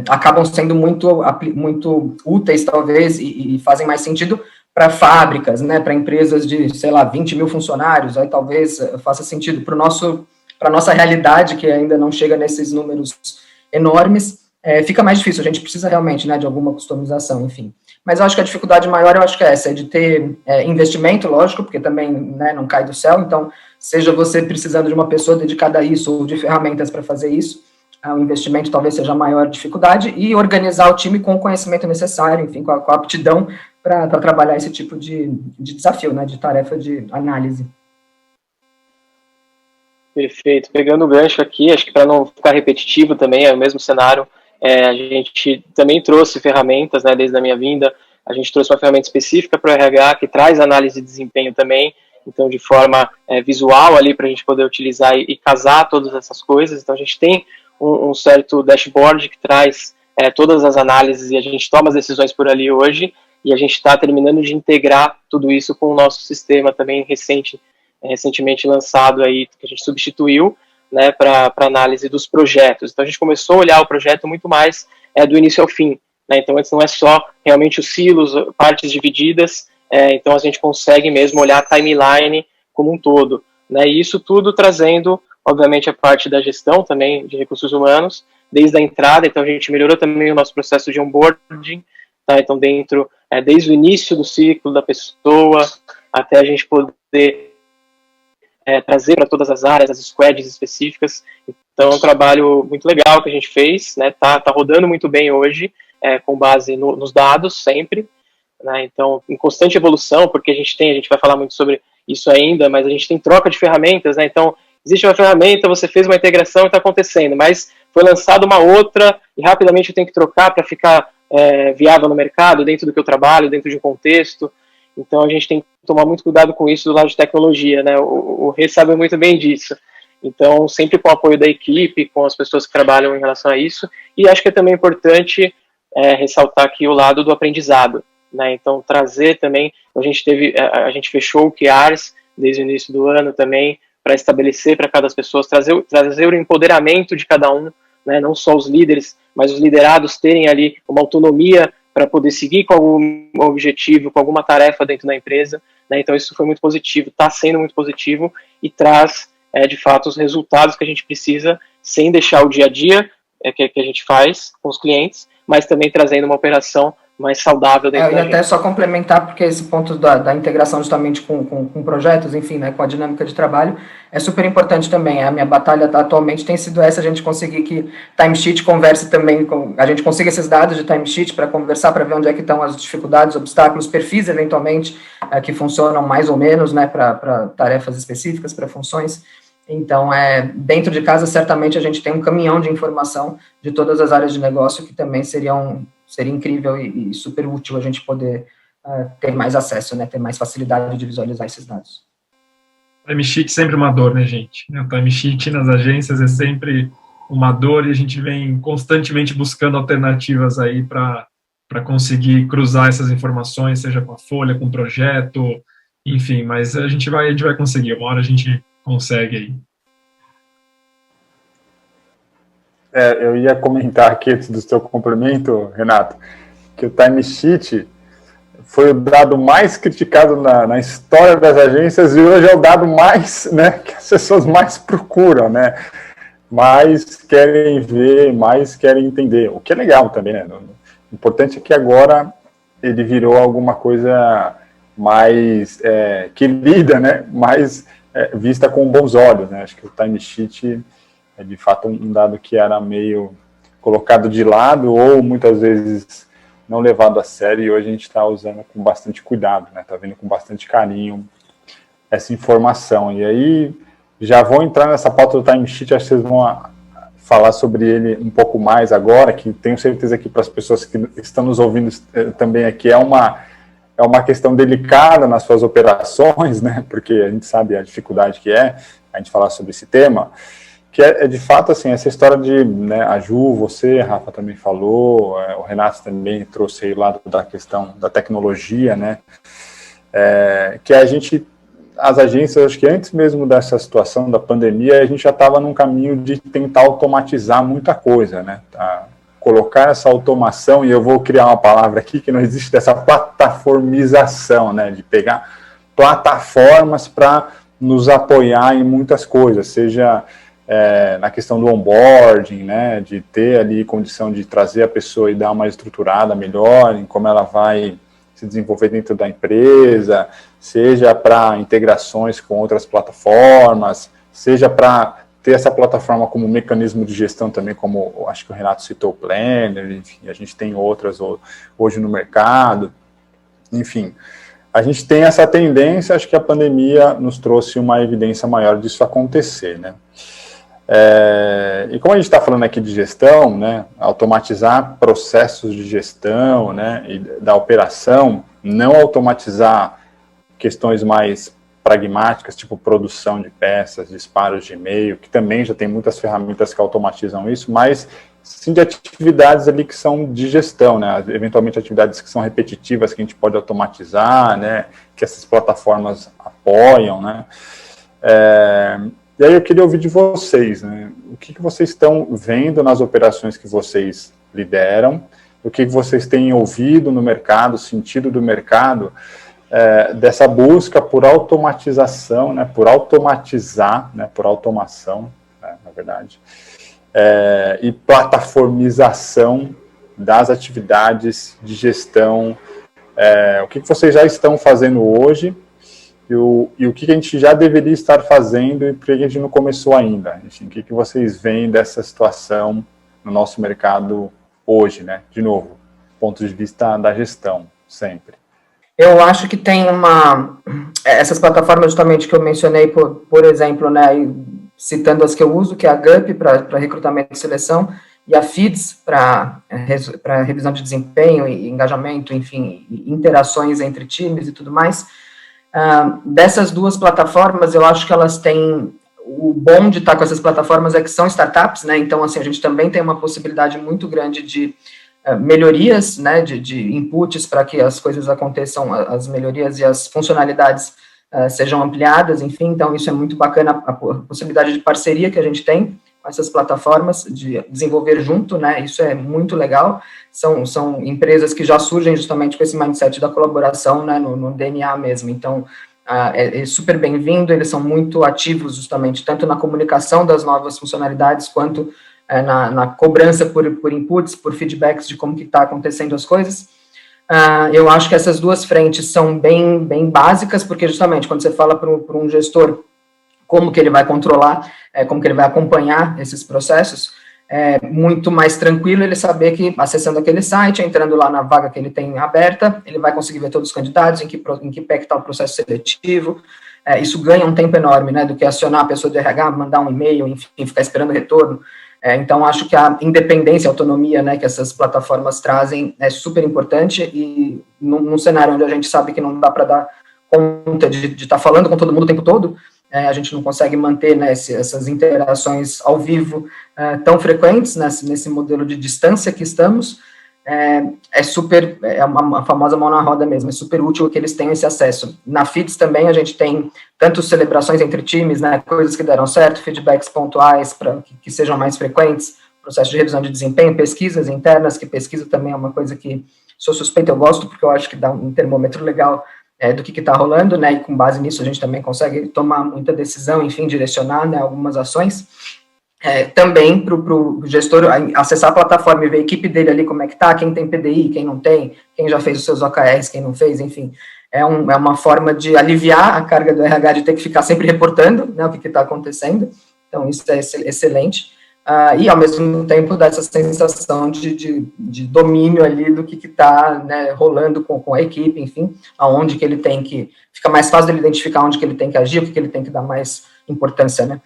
acabam sendo muito úteis, talvez, e fazem mais sentido para fábricas, né, para empresas de, sei lá, 20 mil funcionários, aí talvez faça sentido para a nossa realidade, que ainda não chega nesses números enormes, fica mais difícil, a gente precisa realmente, né, de alguma customização, enfim. Mas eu acho que a dificuldade maior, eu acho que é essa, de ter investimento, lógico, porque também, né, não cai do céu, então, seja você precisando de uma pessoa dedicada a isso, ou de ferramentas para fazer isso, o investimento talvez seja a maior dificuldade, e organizar o time com o conhecimento necessário, enfim, com a aptidão para trabalhar esse tipo de desafio, né, de tarefa de análise. Perfeito. Pegando o gancho aqui, acho que para não ficar repetitivo também, é o mesmo cenário, a gente também trouxe ferramentas, né, desde a minha vinda, a gente trouxe uma ferramenta específica para o RH, que traz análise de desempenho também, então de forma visual ali para a gente poder utilizar e casar todas essas coisas. Então a gente tem um certo dashboard que traz todas as análises e a gente toma as decisões por ali hoje, e a gente está terminando de integrar tudo isso com o nosso sistema também recentemente lançado aí, que a gente substituiu, né, para análise dos projetos. Então a gente começou a olhar o projeto muito mais do início ao fim, né? Então antes não é só realmente os silos, partes divididas, então a gente consegue mesmo olhar a timeline como um todo, né? E isso tudo trazendo, obviamente, a parte da gestão também de recursos humanos, desde a entrada. Então a gente melhorou também o nosso processo de onboarding, tá? Então desde o início do ciclo da pessoa até a gente poder trazer para todas as áreas, as squads específicas. Então é um trabalho muito legal que a gente fez, né? Tá rodando muito bem hoje, com base nos dados sempre, né? Então, em constante evolução, porque a gente vai falar muito sobre isso ainda, mas a gente tem troca de ferramentas, né? Então, existe uma ferramenta, você fez uma integração e está acontecendo, mas foi lançada uma outra e rapidamente eu tenho que trocar para ficar viável no mercado, dentro do que eu trabalho, dentro de um contexto. Então, a gente tem que tomar muito cuidado com isso do lado de tecnologia, né? O Rê sabe muito bem disso. Então, sempre com o apoio da equipe, com as pessoas que trabalham em relação a isso. E acho que é também importante ressaltar aqui o lado do aprendizado, né? Então, trazer também, a gente fechou o QRs desde o início do ano também, para estabelecer para cada pessoa, trazer o empoderamento de cada um, né? Não só os líderes, mas os liderados terem ali uma autonomia para poder seguir com algum objetivo, com alguma tarefa dentro da empresa, né? Então, isso foi muito positivo, está sendo muito positivo e traz, de fato, os resultados que a gente precisa, sem deixar o dia a dia que a gente faz com os clientes, mas também trazendo uma operação mais saudável dentro da gente. Até só complementar, porque esse ponto da integração justamente com projetos, enfim, né, com a dinâmica de trabalho, é super importante também. A minha batalha atualmente tem sido essa, a gente conseguir que timesheet converse também, a gente consiga esses dados de timesheet para conversar, para ver onde é que estão as dificuldades, obstáculos, perfis, eventualmente, que funcionam mais ou menos, né, para tarefas específicas, para funções. Então, dentro de casa, certamente, a gente tem um caminhão de informação de todas as áreas de negócio que também seria incrível e super útil a gente poder ter mais acesso, né, ter mais facilidade de visualizar esses dados. Timesheet sempre uma dor, né, gente? O timesheet nas agências é sempre uma dor e a gente vem constantemente buscando alternativas aí para conseguir cruzar essas informações, seja com a folha, com o projeto, enfim, mas a gente vai conseguir, uma hora a gente consegue aí. Eu ia comentar aqui antes do seu complemento, Renato, que o timesheet foi o dado mais criticado na história das agências e hoje é o dado mais, né, que as pessoas mais procuram, né, mais querem ver, mais querem entender, o que é legal também, né, o importante é que agora ele virou alguma coisa mais querida, né, mais vista com bons olhos, né, acho que o timesheet é de fato um dado que era meio colocado de lado ou muitas vezes não levado a sério, e hoje a gente está usando com bastante cuidado, né? Está vendo com bastante carinho essa informação. E aí, já vou entrar nessa pauta do timesheet, acho que vocês vão falar sobre ele um pouco mais agora, que tenho certeza que para as pessoas que estão nos ouvindo também aqui é uma questão delicada nas suas operações, né? Porque a gente sabe a dificuldade que é a gente falar sobre esse tema, que é de fato, assim, essa história de, né, a Ju, você, Rafa, também falou, o Renato também trouxe aí o lado da questão da tecnologia, né, que as agências, acho que antes mesmo dessa situação da pandemia, a gente já estava num caminho de tentar automatizar muita coisa, né, colocar essa automação, e eu vou criar uma palavra aqui que não existe, dessa plataformização, né, de pegar plataformas para nos apoiar em muitas coisas, seja na questão do onboarding, né, de ter ali condição de trazer a pessoa e dar uma estruturada melhor em como ela vai se desenvolver dentro da empresa, seja para integrações com outras plataformas, seja para ter essa plataforma como mecanismo de gestão também, como acho que o Renato citou o Planner, enfim, a gente tem outras hoje no mercado, enfim. A gente tem essa tendência, acho que a pandemia nos trouxe uma evidência maior disso acontecer, né. E como a gente está falando aqui de gestão, né, automatizar processos de gestão, né, e da operação, não automatizar questões mais pragmáticas, tipo produção de peças, disparos de e-mail, que também já tem muitas ferramentas que automatizam isso, mas sim de atividades ali que são de gestão, né, eventualmente atividades que são repetitivas que a gente pode automatizar, né, que essas plataformas apoiam, né. E aí eu queria ouvir de vocês, né? O que vocês estão vendo nas operações que vocês lideram, o que vocês têm ouvido no mercado, sentido do mercado, dessa busca por automatização, né? Por automatizar, né? Por automação, né? Na verdade, e plataformização das atividades de gestão. O que vocês já estão fazendo hoje? E o que a gente já deveria estar fazendo e por que a gente não começou ainda? Enfim, o que vocês veem dessa situação no nosso mercado hoje, né? De novo, ponto de vista da gestão, sempre. Eu acho que tem essas plataformas justamente que eu mencionei, por exemplo, né, citando as que eu uso, que é a GUP para recrutamento e seleção, e a FEEDS para revisão de desempenho e engajamento, enfim, interações entre times e tudo mais. Dessas duas plataformas, eu acho que elas têm, o bom de estar com essas plataformas é que são startups, né, então, assim, a gente também tem uma possibilidade muito grande de melhorias, né, de inputs para que as coisas aconteçam, as melhorias e as funcionalidades sejam ampliadas, enfim, então isso é muito bacana, a possibilidade de parceria que a gente tem com essas plataformas, de desenvolver junto, né, isso é muito legal, são empresas que já surgem justamente com esse mindset da colaboração, né, no DNA mesmo, então é super bem-vindo, eles são muito ativos justamente, tanto na comunicação das novas funcionalidades, quanto na cobrança por inputs, por feedbacks de como que está acontecendo as coisas. Eu acho que essas duas frentes são bem básicas, porque justamente quando você fala para um gestor como que ele vai controlar, como que ele vai acompanhar esses processos, é muito mais tranquilo ele saber que, acessando aquele site, entrando lá na vaga que ele tem aberta, ele vai conseguir ver todos os candidatos, em que pé que está o processo seletivo. Isso ganha um tempo enorme, né, do que acionar a pessoa de RH, mandar um e-mail, enfim, ficar esperando retorno. Então, acho que a independência, a autonomia, né, que essas plataformas trazem é super importante, e num cenário onde a gente sabe que não dá para dar conta de estar falando com todo mundo o tempo todo, a gente não consegue manter, né, essas interações ao vivo tão frequentes, né, nesse modelo de distância que estamos, é uma famosa mão na roda mesmo, é super útil que eles tenham esse acesso. Na FEEDS também a gente tem tanto celebrações entre times, né, coisas que deram certo, feedbacks pontuais para que sejam mais frequentes, processo de revisão de desempenho, pesquisas internas, que pesquisa também é uma coisa que sou suspeita, eu gosto, porque eu acho que dá um termômetro legal do que está rolando, né, e com base nisso a gente também consegue tomar muita decisão, enfim, direcionar, né, algumas ações. Também para o gestor acessar a plataforma e ver a equipe dele ali, como é que está, quem tem PDI, quem não tem, quem já fez os seus OKRs, quem não fez, enfim, é uma forma de aliviar a carga do RH de ter que ficar sempre reportando, né, o que está acontecendo, então isso é excelente, e ao mesmo tempo dá essa sensação de domínio ali do que está, né, rolando com a equipe, enfim, aonde que ele tem que, fica mais fácil dele identificar onde que ele tem que agir, o que ele tem que dar mais importância, né.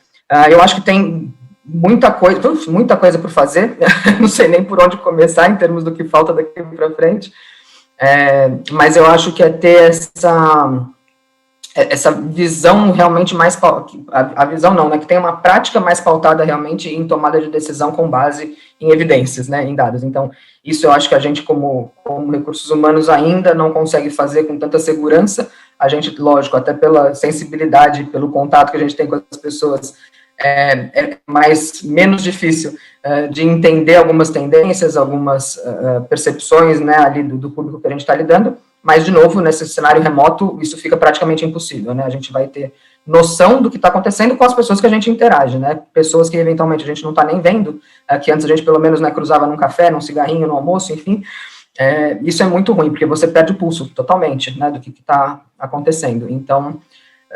Eu acho que tem muita coisa por fazer, não sei nem por onde começar em termos do que falta daqui para frente, mas eu acho que é ter essa visão realmente mais, a visão não, né, que tem uma prática mais pautada realmente em tomada de decisão com base em evidências, né, em dados. Então, isso eu acho que a gente, como recursos humanos, ainda não consegue fazer com tanta segurança. A gente, lógico, até pela sensibilidade, pelo contato que a gente tem com as pessoas, menos difícil de entender algumas tendências, algumas percepções, né, ali do público que a gente está lidando, mas, de novo, nesse cenário remoto, isso fica praticamente impossível, né, a gente vai ter noção do que está acontecendo com as pessoas que a gente interage, né, pessoas que, eventualmente, a gente não está nem vendo, que antes a gente, pelo menos, né, cruzava num café, num cigarrinho, no almoço, enfim, isso é muito ruim, porque você perde o pulso totalmente, né, do que está acontecendo. Então,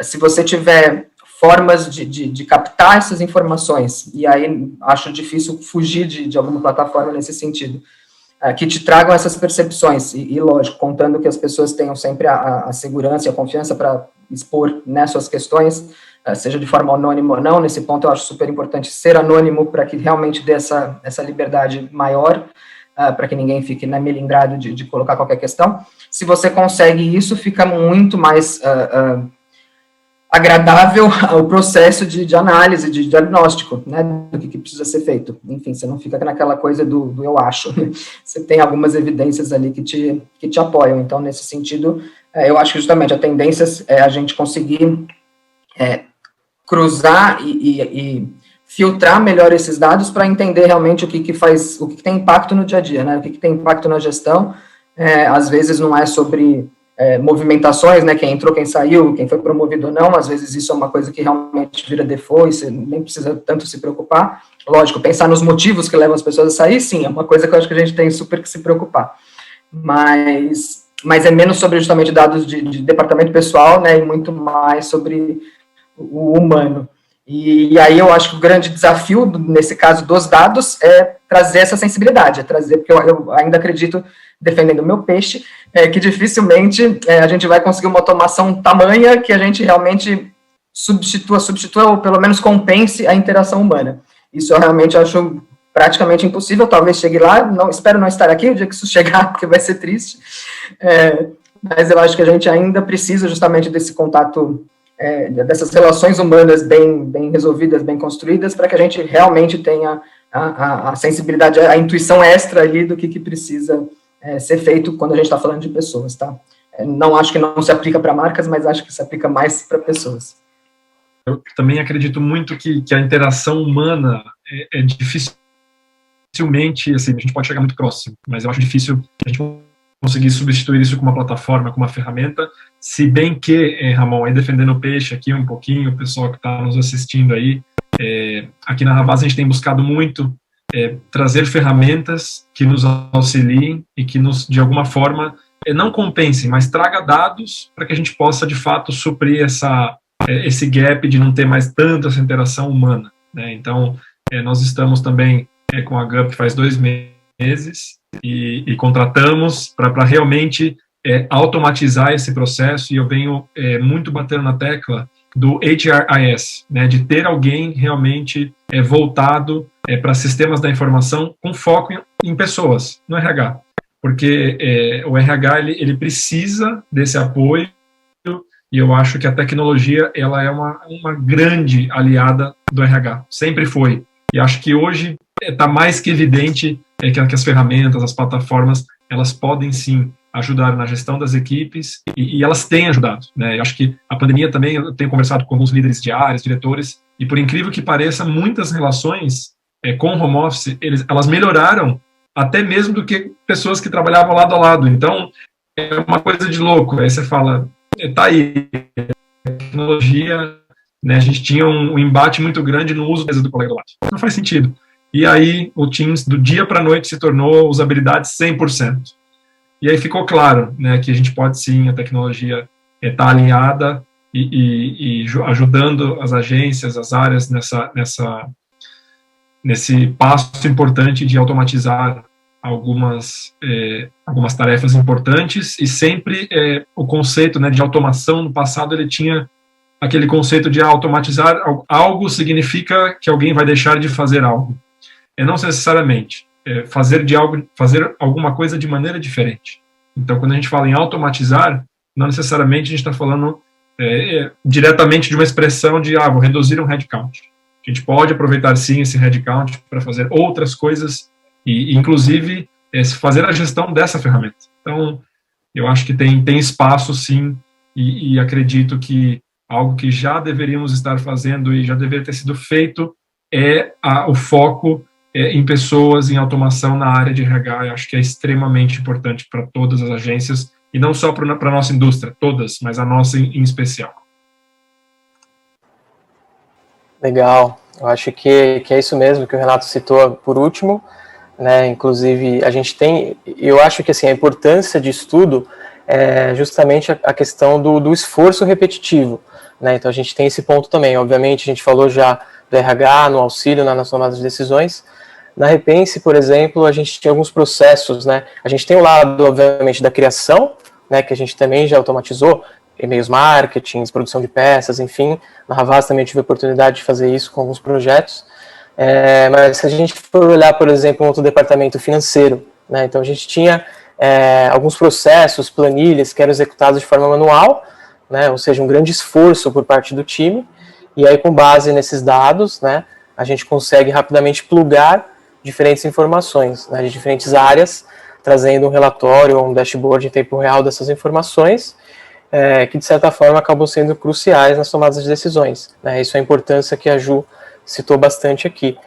se você tiver formas de captar essas informações, e aí acho difícil fugir de alguma plataforma nesse sentido, que te tragam essas percepções, e lógico, contando que as pessoas tenham sempre a segurança e a confiança para expor, né, suas questões, seja de forma anônima ou não. Nesse ponto eu acho super importante ser anônimo para que realmente dê essa liberdade maior, para que ninguém fique, né, melindrado de colocar qualquer questão. Se você consegue isso, fica muito mais agradável ao processo de análise, de diagnóstico, né, do que precisa ser feito. Enfim, você não fica naquela coisa do eu acho, né? Você tem algumas evidências ali que te apoiam. Então, nesse sentido, eu acho que justamente a tendência é a gente conseguir cruzar e filtrar melhor esses dados para entender realmente o que faz, o que tem impacto no dia a dia, né, o que tem impacto na gestão. Às vezes não é sobre movimentações, né, quem entrou, quem saiu, quem foi promovido ou não, às vezes isso é uma coisa que realmente vira default, você nem precisa tanto se preocupar. Lógico, pensar nos motivos que levam as pessoas a sair, sim, é uma coisa que eu acho que a gente tem super que se preocupar, mas é menos sobre justamente dados de departamento pessoal, né, e muito mais sobre o humano. E aí eu acho que o grande desafio, nesse caso dos dados, é trazer essa sensibilidade, porque eu ainda acredito defendendo o meu peixe, que dificilmente a gente vai conseguir uma automação tamanha que a gente realmente substitua ou pelo menos compense a interação humana. Isso eu realmente acho praticamente impossível, talvez chegue lá, espero não estar aqui o dia que isso chegar, porque vai ser triste, mas eu acho que a gente ainda precisa justamente desse contato, dessas relações humanas bem resolvidas, bem construídas, para que a gente realmente tenha a sensibilidade, a intuição extra ali do que precisa ser feito quando a gente está falando de pessoas, tá? Não acho que não se aplica para marcas, mas acho que se aplica mais para pessoas. Eu também acredito muito que a interação humana é dificilmente, assim, a gente pode chegar muito próximo, mas eu acho difícil a gente conseguir substituir isso com uma plataforma, com uma ferramenta, se bem que, Ramon, aí defendendo o peixe aqui um pouquinho, o pessoal que está nos assistindo aí, aqui na Havas a gente tem buscado muito trazer ferramentas que nos auxiliem e que nos, de alguma forma, não compensem, mas traga dados para que a gente possa, de fato, suprir esse gap de não ter mais tanta essa interação humana, né? Então, nós estamos também com a GUP faz 2 meses e contratamos para realmente automatizar esse processo, e eu venho muito batendo na tecla do HRIS, né, de ter alguém realmente voltado para sistemas da informação com foco em pessoas, no RH, porque o RH ele precisa desse apoio, e eu acho que a tecnologia ela é uma grande aliada do RH, sempre foi, e acho que hoje está mais que evidente que as ferramentas, as plataformas, elas podem sim ajudar na gestão das equipes, e elas têm ajudado, né? Eu acho que a pandemia também, eu tenho conversado com alguns líderes de áreas, diretores, e por incrível que pareça, muitas relações com o home office, elas melhoraram até mesmo do que pessoas que trabalhavam lado a lado. Então, é uma coisa de louco. Aí você fala, tá aí, tecnologia, né? A gente tinha um embate muito grande no uso do colega do lado. Não faz sentido. E aí, o Teams, do dia para a noite, se tornou usabilidade 100%. E aí ficou claro, né, que a gente pode sim, a tecnologia está alinhada e ajudando as agências, as áreas nesse passo importante de automatizar algumas tarefas importantes, e sempre o conceito, né, de automação no passado ele tinha aquele conceito de automatizar algo significa que alguém vai deixar de fazer algo. Não necessariamente. Fazer alguma coisa de maneira diferente. Então, quando a gente fala em automatizar, não necessariamente a gente está falando diretamente de uma expressão de, vou reduzir um headcount. A gente pode aproveitar, sim, esse headcount para fazer outras coisas e inclusive, fazer a gestão dessa ferramenta. Então, eu acho que tem espaço, sim, e acredito que algo que já deveríamos estar fazendo e já deveria ter sido feito o foco em pessoas, em automação na área de RH. Eu acho que é extremamente importante para todas as agências, e não só para a nossa indústria, todas, mas a nossa em especial. Legal, eu acho que é isso mesmo que o Renato citou por último, né? Inclusive, a gente tem, eu acho que assim, a importância disso tudo é justamente a questão do esforço repetitivo, né? Então a gente tem esse ponto também. Obviamente, a gente falou já do RH, no auxílio, nas tomadas de decisões. Na Repense, por exemplo, a gente tem alguns processos, né? A gente tem o lado, obviamente, da criação, né, que a gente também já automatizou, e-mails marketing, produção de peças, enfim. Na Havas também tive a oportunidade de fazer isso com alguns projetos. Mas se a gente for olhar, por exemplo, um outro departamento financeiro, né, então a gente tinha alguns processos, planilhas que eram executados de forma manual, né, ou seja, um grande esforço por parte do time, e aí com base nesses dados, né, a gente consegue rapidamente plugar diferentes informações, né, de diferentes áreas, trazendo um relatório ou um dashboard em tempo real dessas informações, que de certa forma acabam sendo cruciais nas tomadas de decisões, né? Isso é a importância que a Ju citou bastante aqui.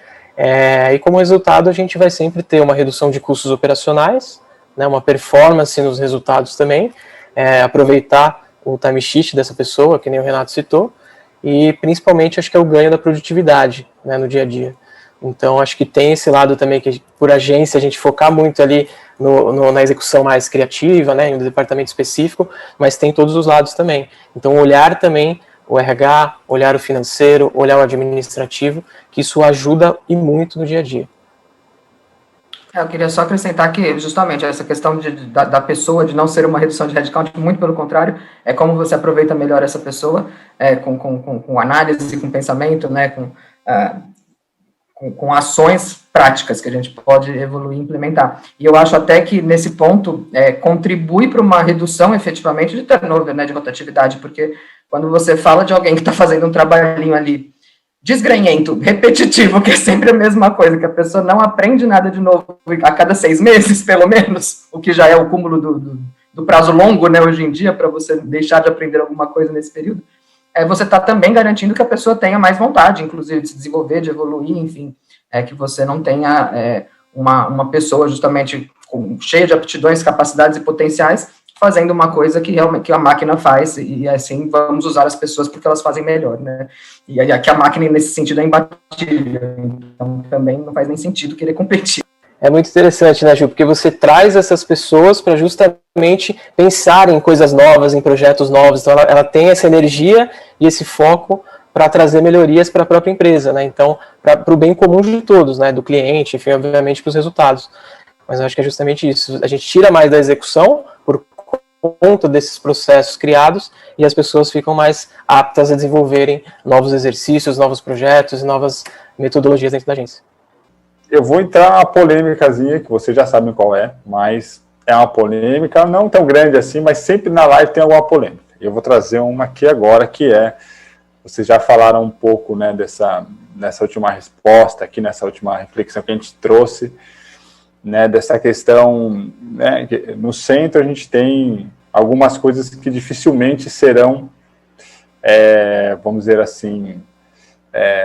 E como resultado, a gente vai sempre ter uma redução de custos operacionais, né, uma performance nos resultados também, aproveitar o time sheet dessa pessoa, que nem o Renato citou, e principalmente acho que é o ganho da produtividade, né, no dia a dia. Então acho que tem esse lado também que por agência a gente focar muito ali na execução mais criativa, né, em um departamento específico, mas tem todos os lados também. Então olhar também o RH, olhar o financeiro, olhar o administrativo, que isso ajuda e muito no dia a dia. Eu queria só acrescentar que, justamente, essa questão da pessoa, de não ser uma redução de headcount, muito pelo contrário, é como você aproveita melhor essa pessoa, com análise, com pensamento, né, com ações práticas que a gente pode evoluir e implementar. E eu acho até que, nesse ponto, contribui para uma redução, efetivamente, de turnover, né, de rotatividade, porque quando você fala de alguém que está fazendo um trabalhinho ali, desgranhento, repetitivo, que é sempre a mesma coisa, que a pessoa não aprende nada de novo a cada 6 meses, pelo menos, o que já é o cúmulo do prazo longo, né, hoje em dia, para você deixar de aprender alguma coisa nesse período, você está também garantindo que a pessoa tenha mais vontade, inclusive, de se desenvolver, de evoluir, enfim, que você não tenha uma pessoa justamente cheia de aptidões, capacidades e potenciais, fazendo uma coisa que realmente que a máquina faz, e assim vamos usar as pessoas porque elas fazem melhor, né? E aqui a máquina, nesse sentido, é imbatível, então também não faz nem sentido querer competir. É muito interessante, né, Gil? Porque você traz essas pessoas para justamente pensar em coisas novas, em projetos novos, então ela tem essa energia e esse foco para trazer melhorias para a própria empresa, né? Então, para o bem comum de todos, né? Do cliente, enfim, obviamente, para os resultados. Mas eu acho que é justamente isso. A gente tira mais da execução por conta desses processos criados e as pessoas ficam mais aptas a desenvolverem novos exercícios, novos projetos e novas metodologias dentro da agência. Eu vou entrar uma polêmicazinha, que vocês já sabem qual é, mas é uma polêmica não tão grande assim, mas sempre na live tem alguma polêmica. Eu vou trazer uma aqui agora, que vocês já falaram um pouco, né, nessa última resposta, aqui nessa última reflexão que a gente trouxe, né, dessa questão, né, que no centro a gente tem algumas coisas que dificilmente serão, vamos dizer assim,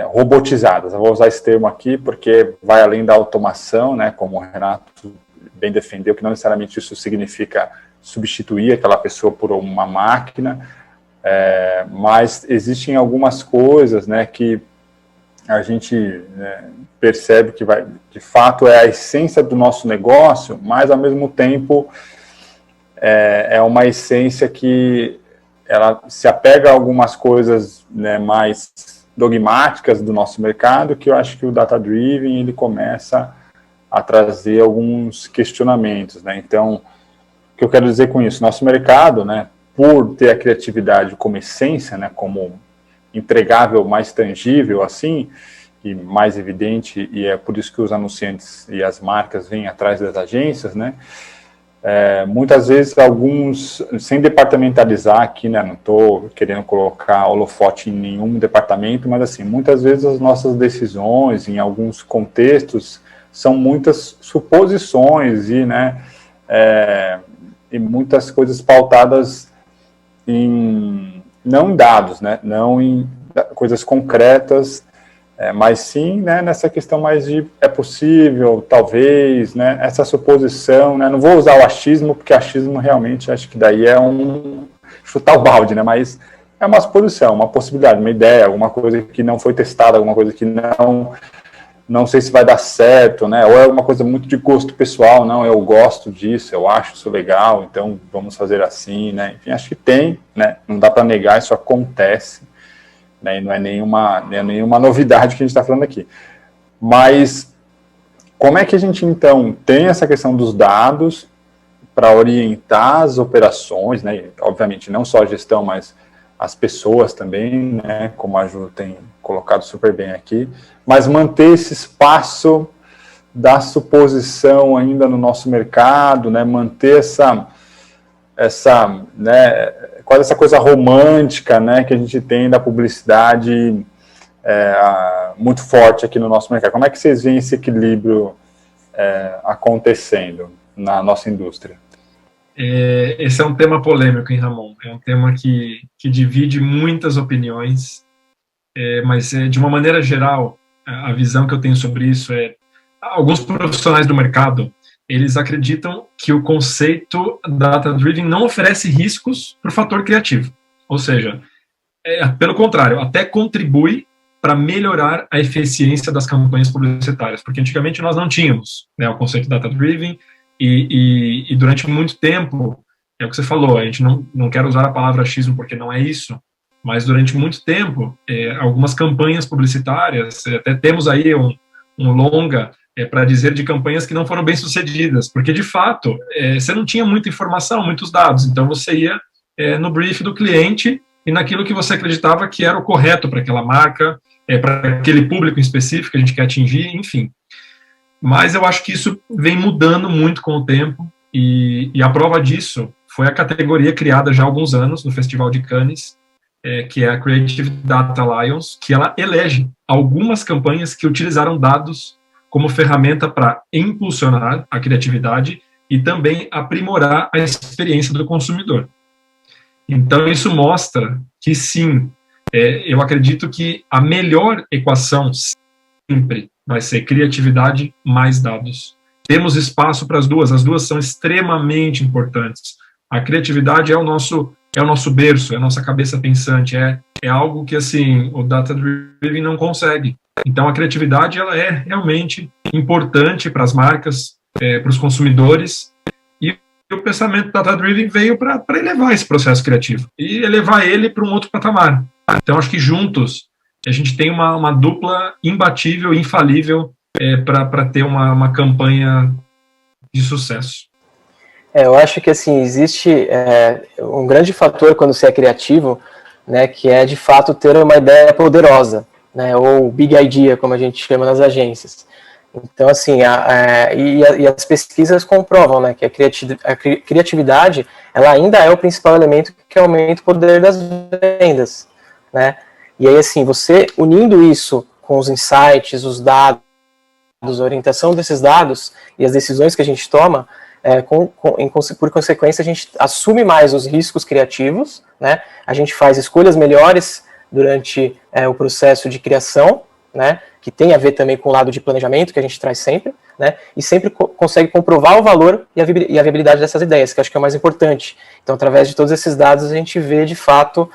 robotizadas. Eu vou usar esse termo aqui porque vai além da automação, né, como o Renato bem defendeu, que não necessariamente isso significa substituir aquela pessoa por uma máquina, mas existem algumas coisas, né, que a gente percebe que de fato é a essência do nosso negócio, mas ao mesmo tempo é uma essência que ela se apega a algumas coisas, né, mais dogmáticas do nosso mercado, que eu acho que o Data Driven ele começa a trazer alguns questionamentos, né? Então, o que eu quero dizer com isso? Nosso mercado, né, por ter a criatividade como essência, né, como entregável mais tangível, assim, e mais evidente, e é por isso que os anunciantes e as marcas vêm atrás das agências, né? Muitas vezes alguns, sem departamentalizar aqui, né, não estou querendo colocar holofote em nenhum departamento, mas assim, muitas vezes as nossas decisões, em alguns contextos, são muitas suposições e, né, e muitas coisas pautadas não em dados, né, não em coisas concretas, mas sim, né, nessa questão mais de é possível, talvez, né, essa suposição, né, não vou usar o achismo, porque achismo realmente acho que daí é chutar o balde, né, mas é uma suposição, uma possibilidade, uma ideia, alguma coisa que não foi testada, alguma coisa que não sei se vai dar certo, né, ou é uma coisa muito de gosto pessoal, não, eu gosto disso, eu acho isso legal, então vamos fazer assim, né, enfim, acho que tem, né, não dá para negar, isso acontece, né, e não é nenhuma novidade que a gente está falando aqui. Mas como é que a gente, então, tem essa questão dos dados para orientar as operações, né, e, obviamente, não só a gestão, mas as pessoas também, né, como a Ju tem colocado super bem aqui, mas manter esse espaço da suposição ainda no nosso mercado, né, manter né, quase essa coisa romântica, né, que a gente tem da publicidade muito forte aqui no nosso mercado. Como é que vocês veem esse equilíbrio acontecendo na nossa indústria? Esse é um tema polêmico, hein, Ramon? É um tema que divide muitas opiniões, mas de uma maneira geral, a visão que eu tenho sobre isso alguns profissionais do mercado, eles acreditam que o conceito data-driven não oferece riscos para o fator criativo. Ou seja, pelo contrário, até contribui para melhorar a eficiência das campanhas publicitárias, porque antigamente nós não tínhamos, né, o conceito data-driven e durante muito tempo, é o que você falou, a gente não quer usar a palavra achismo porque não é isso, mas durante muito tempo, algumas campanhas publicitárias, até temos aí um longa para dizer de campanhas que não foram bem sucedidas, porque de fato você não tinha muita informação, muitos dados, então você ia no brief do cliente e naquilo que você acreditava que era o correto para aquela marca, para aquele público em específico que a gente quer atingir, enfim. Mas eu acho que isso vem mudando muito com o tempo, e a prova disso foi a categoria criada já há alguns anos no Festival de Cannes, que é a Creative Data Alliance, que ela elege algumas campanhas que utilizaram dados como ferramenta para impulsionar a criatividade e também aprimorar a experiência do consumidor. Então, isso mostra que, sim, eu acredito que a melhor equação sempre vai ser criatividade mais dados. Temos espaço para as duas são extremamente importantes. A criatividade é o nosso berço, é a nossa cabeça pensante, é algo que, assim, o Data Driven não consegue. Então, a criatividade, ela é realmente importante para as marcas, para os consumidores, e o pensamento Data Driven veio para elevar esse processo criativo e elevar ele para um outro patamar. Então, acho que juntos a gente tem uma dupla imbatível, infalível, para ter uma campanha de sucesso. Eu acho que, assim, existe um grande fator quando você é criativo, né, que é, de fato, ter uma ideia poderosa, né, ou big idea, como a gente chama nas agências. Então, assim, e as pesquisas comprovam, né, que a criatividade, ela ainda é o principal elemento que aumenta o poder das vendas, né. E aí, assim, você unindo isso com os insights, os dados, a orientação desses dados e as decisões que a gente toma, por consequência, a gente assume mais os riscos criativos, né? A gente faz escolhas melhores durante o processo de criação, né? Que tem a ver também com o lado de planejamento, que a gente traz sempre, né? E sempre consegue comprovar o valor e a viabilidade dessas ideias, que eu acho que é o mais importante. Então, através de todos esses dados, a gente vê, de fato,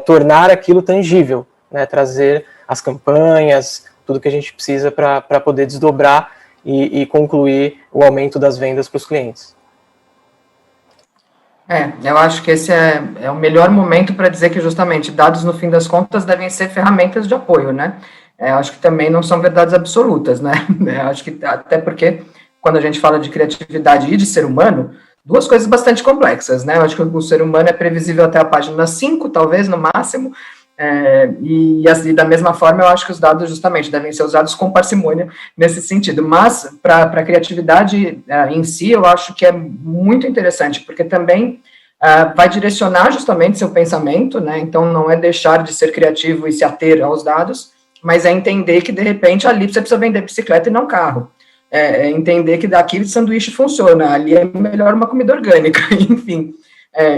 tornar aquilo tangível, né? Trazer as campanhas, tudo que a gente precisa para poder desdobrar e concluir o aumento das vendas para os clientes. Eu acho que esse é o melhor momento para dizer que, justamente, dados, no fim das contas, devem ser ferramentas de apoio, né? Acho que também não são verdades absolutas, né? Acho que, até porque, quando a gente fala de criatividade e de ser humano, duas coisas bastante complexas, né? Eu acho que o ser humano é previsível até a página 5, talvez, no máximo, e da mesma forma, eu acho que os dados, justamente, devem ser usados com parcimônia nesse sentido. Mas, para a criatividade em si, eu acho que é muito interessante, porque também vai direcionar justamente seu pensamento, né? Então, não é deixar de ser criativo e se ater aos dados, mas é entender que, de repente, ali você precisa vender bicicleta e não carro. É entender que daquele sanduíche funciona, ali é melhor uma comida orgânica, enfim.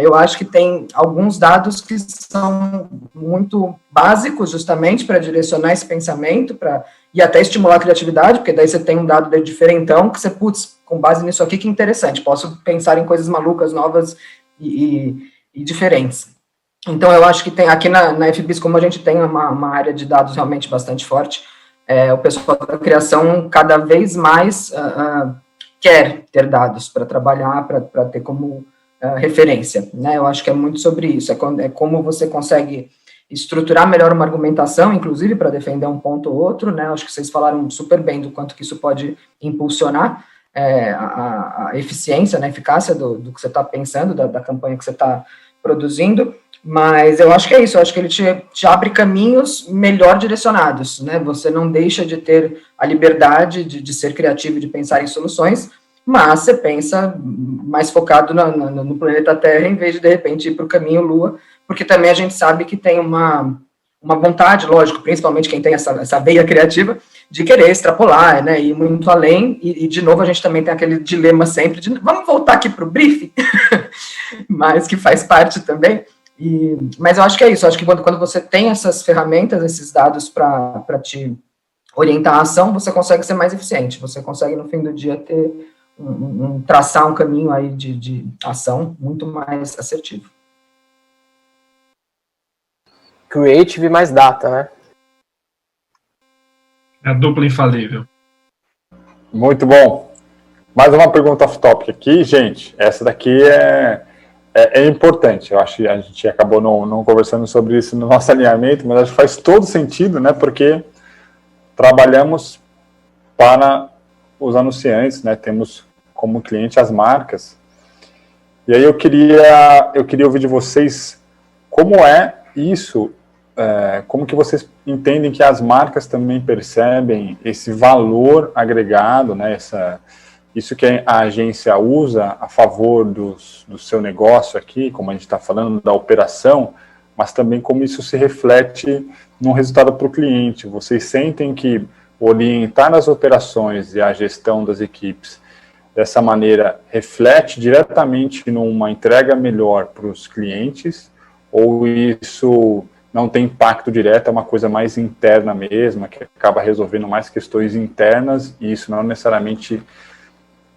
Eu acho que tem alguns dados que são muito básicos, justamente, para direcionar esse pensamento, e até estimular a criatividade, porque daí você tem um dado diferentão, que você, com base nisso aqui, que interessante, posso pensar em coisas malucas, novas e diferentes. Então, eu acho que tem, aqui na FBIS, como a gente tem uma área de dados realmente bastante forte, o pessoal da criação cada vez mais quer ter dados para trabalhar, para ter como referência, né? Eu acho que é muito sobre isso, é como você consegue estruturar melhor uma argumentação, inclusive para defender um ponto ou outro, né? Eu acho que vocês falaram super bem do quanto que isso pode impulsionar a eficiência, né, a eficácia do que você está pensando, da campanha que você está produzindo, mas eu acho que é isso, eu acho que ele te abre caminhos melhor direcionados, né? Você não deixa de ter a liberdade de ser criativo, de pensar em soluções, mas você pensa mais focado no planeta Terra, em vez de repente, ir para o caminho Lua, porque também a gente sabe que tem uma vontade, lógico, principalmente quem tem essa veia criativa, de querer extrapolar, né, ir muito além, e de novo a gente também tem aquele dilema sempre de, vamos voltar aqui para o briefing, mas que faz parte também, mas eu acho que é isso, eu acho que quando você tem essas ferramentas, esses dados para te orientar a ação, você consegue ser mais eficiente, você consegue no fim do dia ter traçar um caminho aí de ação muito mais assertivo. Creative mais data, né? É a dupla infalível. Muito bom. Mais uma pergunta off-topic aqui, gente. Essa daqui é importante. Eu acho que a gente acabou não conversando sobre isso no nosso alinhamento, mas acho que faz todo sentido, né? Porque trabalhamos para os anunciantes, né? Temos como cliente as marcas. E aí eu queria ouvir de vocês como é isso, como que vocês entendem que as marcas também percebem esse valor agregado, né? Isso que a agência usa a favor do seu negócio aqui, como a gente está falando da operação, mas também como isso se reflete no resultado para o cliente. Vocês sentem que orientar as operações e a gestão das equipes dessa maneira reflete diretamente numa entrega melhor para os clientes, ou isso não tem impacto direto, é uma coisa mais interna mesmo, que acaba resolvendo mais questões internas, e isso não necessariamente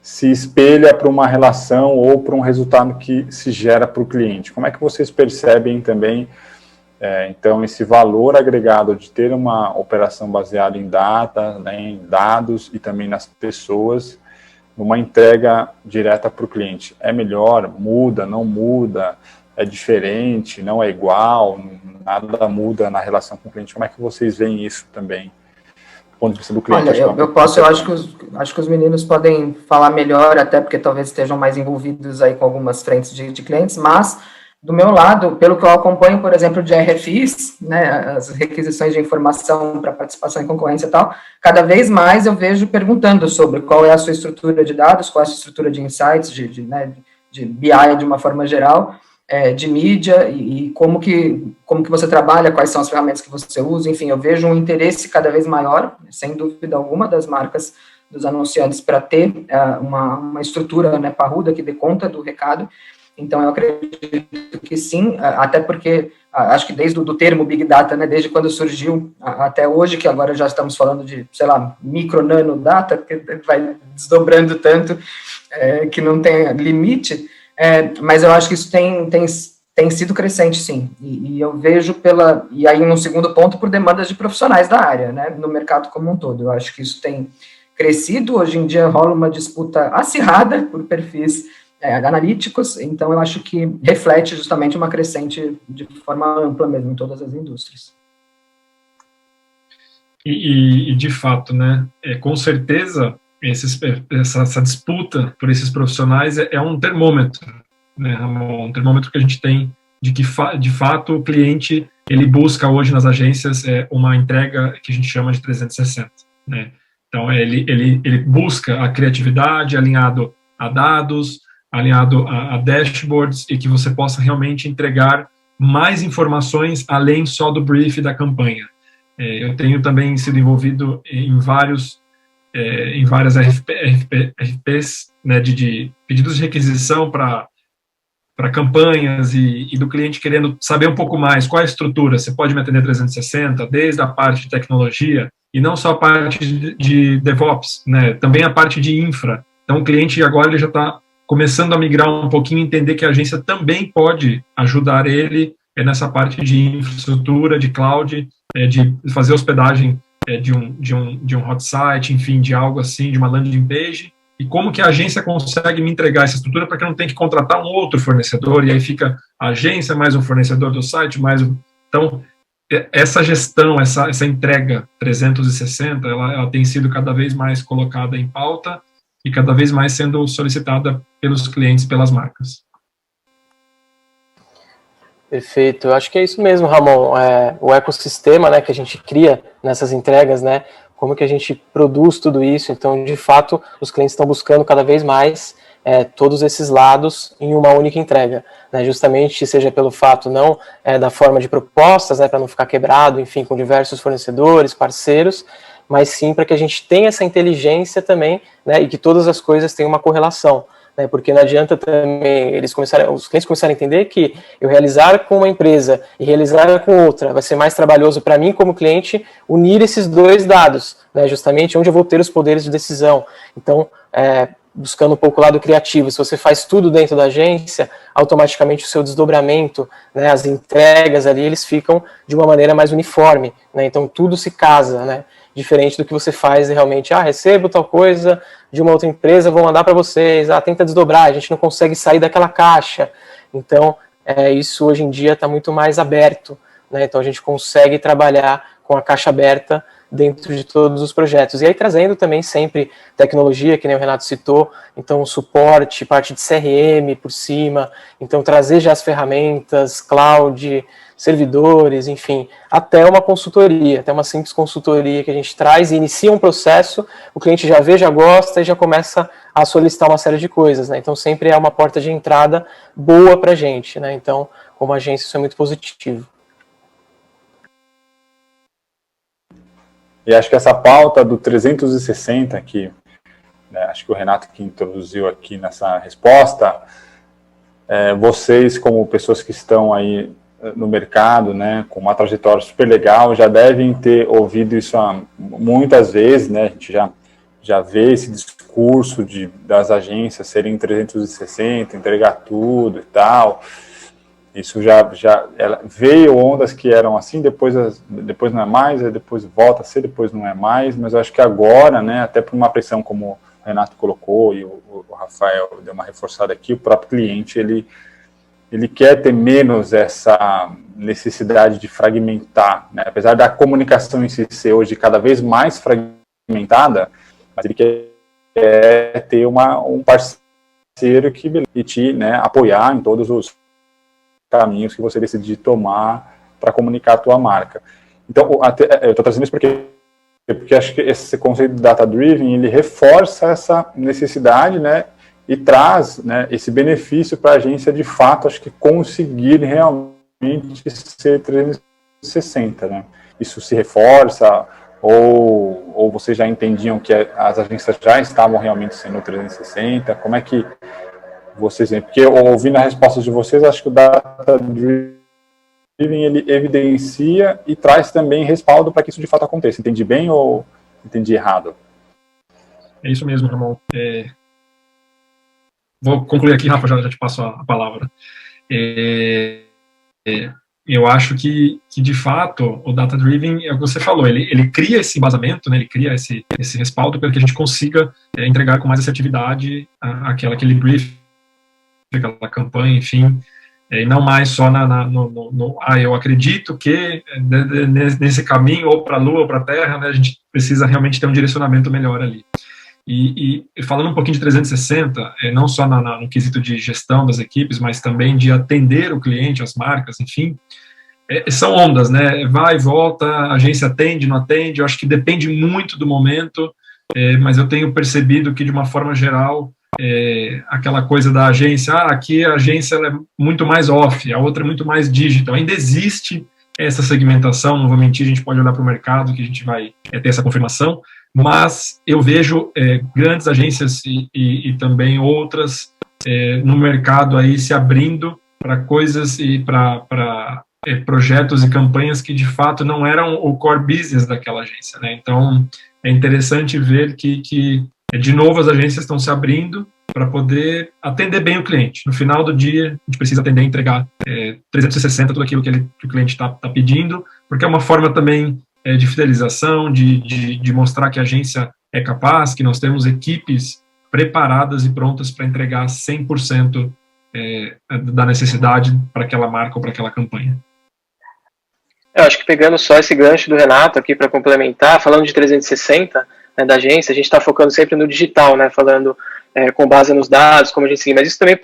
se espelha para uma relação ou para um resultado que se gera para o cliente? Como é que vocês percebem também, então, esse valor agregado de ter uma operação baseada em data, né, em dados e também nas pessoas, numa entrega direta para o cliente? É melhor? Muda? Não muda? É diferente? Não é igual? Nada muda na relação com o cliente? Como é que vocês veem isso também? Do ponto de vista do cliente? Olha, eu acho que os meninos podem falar melhor, até porque talvez estejam mais envolvidos aí com algumas frentes de clientes, mas do meu lado, pelo que eu acompanho, por exemplo, de RFIs, né, as requisições de informação para participação em concorrência e tal, cada vez mais eu vejo perguntando sobre qual é a sua estrutura de dados, qual é a sua estrutura de insights, de BI de uma forma geral, de mídia e como que você trabalha, quais são as ferramentas que você usa, enfim, eu vejo um interesse cada vez maior, sem dúvida alguma, das marcas, dos anunciantes para ter uma estrutura, né, parruda que dê conta do recado. Então, eu acredito que sim, até porque acho que desde o termo Big Data, né, desde quando surgiu até hoje, que agora já estamos falando de, sei lá, micro, nano data, que vai desdobrando tanto que não tem limite, mas eu acho que isso tem sido crescente, sim, e eu vejo e aí num segundo ponto, por demandas de profissionais da área, né, no mercado como um todo. Eu acho que isso tem crescido, hoje em dia rola uma disputa acirrada por perfis analíticos, então eu acho que reflete justamente uma crescente de forma ampla mesmo em todas as indústrias. E de fato, né, com certeza, essa disputa por esses profissionais é um termômetro, né, Ramon? Um termômetro que a gente tem de que, de fato, o cliente, ele busca hoje nas agências uma entrega que a gente chama de 360, né? Então, ele busca a criatividade alinhado a dados, alinhado a dashboards, e que você possa realmente entregar mais informações além só do brief da campanha. Eu tenho também sido envolvido em várias RFPs, né, de pedidos de requisição para campanhas e do cliente querendo saber um pouco mais qual é a estrutura. Você pode me atender 360, desde a parte de tecnologia, e não só a parte de DevOps, né, também a parte de infra. Então, o cliente agora ele já está começando a migrar um pouquinho, entender que a agência também pode ajudar ele nessa parte de infraestrutura, de cloud, de fazer hospedagem de um hot site, enfim, de algo assim, de uma landing page, e como que a agência consegue me entregar essa estrutura para que eu não tenha que contratar um outro fornecedor, e aí fica a agência mais um fornecedor do site, Então, essa gestão, essa entrega 360, ela tem sido cada vez mais colocada em pauta, e cada vez mais sendo solicitada pelos clientes, pelas marcas. Perfeito, eu acho que é isso mesmo, Ramon. O ecossistema, né, que a gente cria nessas entregas, né, como que a gente produz tudo isso. Então, de fato, os clientes estão buscando cada vez mais todos esses lados em uma única entrega, né, justamente seja pelo fato não da forma de propostas, né, para não ficar quebrado, enfim, com diversos fornecedores, parceiros, mas sim para que a gente tenha essa inteligência também, né, e que todas as coisas tenham uma correlação, né, porque não adianta também os clientes começarem a entender que eu realizar com uma empresa e realizar com outra vai ser mais trabalhoso para mim como cliente unir esses dois dados, né, justamente onde eu vou ter os poderes de decisão. Então, buscando um pouco o lado criativo, se você faz tudo dentro da agência, automaticamente o seu desdobramento, né, as entregas ali, eles ficam de uma maneira mais uniforme, né, então tudo se casa, né, diferente do que você faz realmente, recebo tal coisa de uma outra empresa, vou mandar para vocês, tenta desdobrar, a gente não consegue sair daquela caixa. Então, isso hoje em dia está muito mais aberto, né? Então a gente consegue trabalhar com a caixa aberta dentro de todos os projetos. E aí trazendo também sempre tecnologia, que nem o Renato citou, então suporte, parte de CRM por cima, então trazer já as ferramentas, cloud, servidores, enfim, até uma consultoria, até uma simples consultoria que a gente traz e inicia um processo, o cliente já vê, já gosta e já começa a solicitar uma série de coisas, né? Então sempre é uma porta de entrada boa para a gente, né? Então, como agência, isso é muito positivo. E acho que essa pauta do 360 aqui, né, acho que o Renato que introduziu aqui nessa resposta, vocês como pessoas que estão aí no mercado, né, com uma trajetória super legal, já devem ter ouvido isso muitas vezes, né, a gente já vê esse discurso das agências serem 360, entregar tudo e tal. Isso veio ondas que eram assim, depois não é mais, depois volta a ser, depois não é mais, mas eu acho que agora, né, até por uma pressão como o Renato colocou e o Rafael deu uma reforçada aqui, o próprio cliente, ele quer ter menos essa necessidade de fragmentar, né? Apesar da comunicação em si ser hoje cada vez mais fragmentada, mas ele quer ter um parceiro que te, né, apoiar em todos os caminhos que você decidir tomar para comunicar a tua marca. Então, eu estou trazendo isso porque acho que esse conceito de data-driven, ele reforça essa necessidade, né, e traz, né, esse benefício para a agência, de fato, acho que conseguir realmente ser 360, né? Isso se reforça, ou vocês já entendiam que as agências já estavam realmente sendo 360? Como é que vocês veem? Porque ouvindo a resposta de vocês, acho que o data-driven, ele evidencia e traz também respaldo para que isso de fato aconteça. Entendi bem ou entendi errado? É isso mesmo, Ramon. Vou concluir aqui, Rafa, já te passo a palavra. Eu acho que de fato, o data-driven, é o que você falou, ele cria esse embasamento, né, ele cria esse respaldo para que a gente consiga entregar com mais assertividade aquele brief, aquela campanha, enfim, e não mais só eu acredito que nesse caminho, ou para a Lua ou para a Terra, né, a gente precisa realmente ter um direcionamento melhor ali. E falando um pouquinho de 360, não só no quesito de gestão das equipes, mas também de atender o cliente, as marcas, enfim, são ondas, né? Vai e volta, a agência atende, não atende, eu acho que depende muito do momento, mas eu tenho percebido que, de uma forma geral, aquela coisa da agência, aqui a agência ela é muito mais off, a outra é muito mais digital. Ainda existe essa segmentação, não vou mentir, a gente pode olhar para o mercado que a gente vai ter essa confirmação, mas eu vejo grandes agências e também outras no mercado aí se abrindo para coisas e para projetos e campanhas que de fato não eram o core business daquela agência, né? Então é interessante ver que de novo as agências estão se abrindo para poder atender bem o cliente. No final do dia, a gente precisa atender e entregar 360 tudo aquilo que o cliente está pedindo, porque é uma forma também de fidelização, de mostrar que a agência é capaz, que nós temos equipes preparadas e prontas para entregar 100% da necessidade para aquela marca ou para aquela campanha. Eu acho que pegando só esse gancho do Renato aqui para complementar, falando de 360, né, da agência, a gente está focando sempre no digital, né, falando com base nos dados, como a gente seguir, mas isso também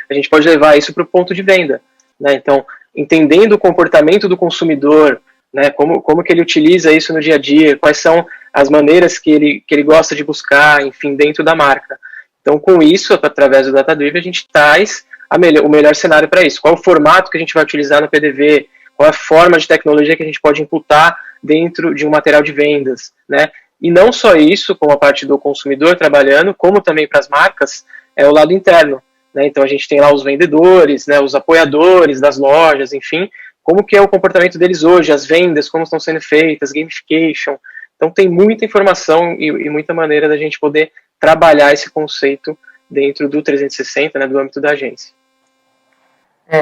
a gente pode levar isso para o ponto de venda, né? Então, entendendo o comportamento do consumidor, né, como que ele utiliza isso no dia a dia, quais são as maneiras que ele gosta de buscar, enfim, dentro da marca. Então, com isso, através do data-driven, a gente traz o melhor cenário para isso. Qual o formato que a gente vai utilizar no PDV, qual a forma de tecnologia que a gente pode imputar dentro de um material de vendas, né? E não só isso, como a parte do consumidor trabalhando, como também para as marcas, o lado interno, né? Então, a gente tem lá os vendedores, né, os apoiadores das lojas, enfim, como que é o comportamento deles hoje, as vendas, como estão sendo feitas, gamification. Então, tem muita informação e muita maneira da gente poder trabalhar esse conceito dentro do 360, né, do âmbito da agência.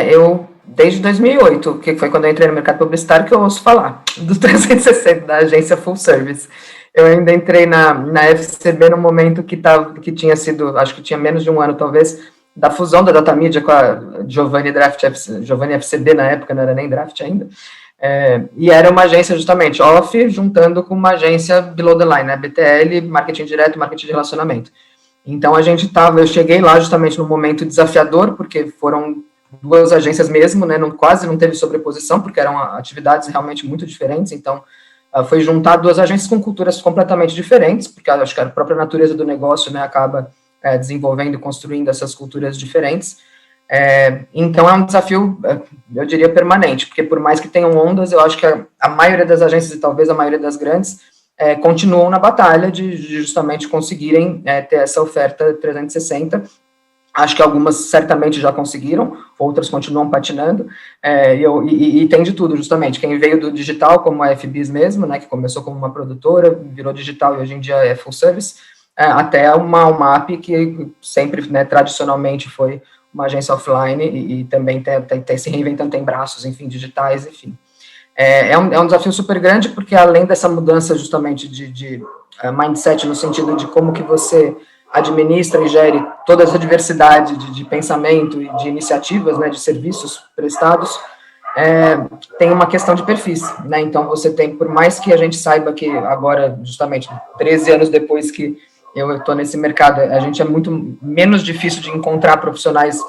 Eu, desde 2008, que foi quando eu entrei no mercado publicitário, que eu ouço falar do 360, da agência Full Service. Eu ainda entrei na FCB no momento que tinha sido, acho que tinha menos de um ano, talvez, da fusão da Data Media com a Giovanni FCB na época, não era nem Draft ainda. E era uma agência justamente off, juntando com uma agência below the line, né, BTL, marketing direto, marketing de relacionamento. Então eu cheguei lá justamente num momento desafiador, porque foram duas agências mesmo, né, quase não teve sobreposição, porque eram atividades realmente muito diferentes, então foi juntar duas agências com culturas completamente diferentes, porque acho que a própria natureza do negócio, né, acaba desenvolvendo e construindo essas culturas diferentes. Então é um desafio, eu diria, permanente, porque por mais que tenham ondas, eu acho que a maioria das agências, e talvez a maioria das grandes, continuam na batalha de justamente conseguirem ter essa oferta 360. Acho que algumas certamente já conseguiram, outras continuam patinando, e tem de tudo, justamente. Quem veio do digital, como a FBIS mesmo, né, que começou como uma produtora, virou digital e hoje em dia é full service, até uma UMAP, que sempre, né, tradicionalmente foi uma agência offline e também tem se reinventando, tem braços, enfim, digitais, enfim. É um desafio super grande, porque além dessa mudança justamente de mindset, no sentido de como que você administra e gere toda essa diversidade de pensamento e de iniciativas, né, de serviços prestados, tem uma questão de perfis, né, então você tem, por mais que a gente saiba que agora, justamente, 13 anos depois que eu estou nesse mercado, a gente é muito menos difícil de encontrar profissionais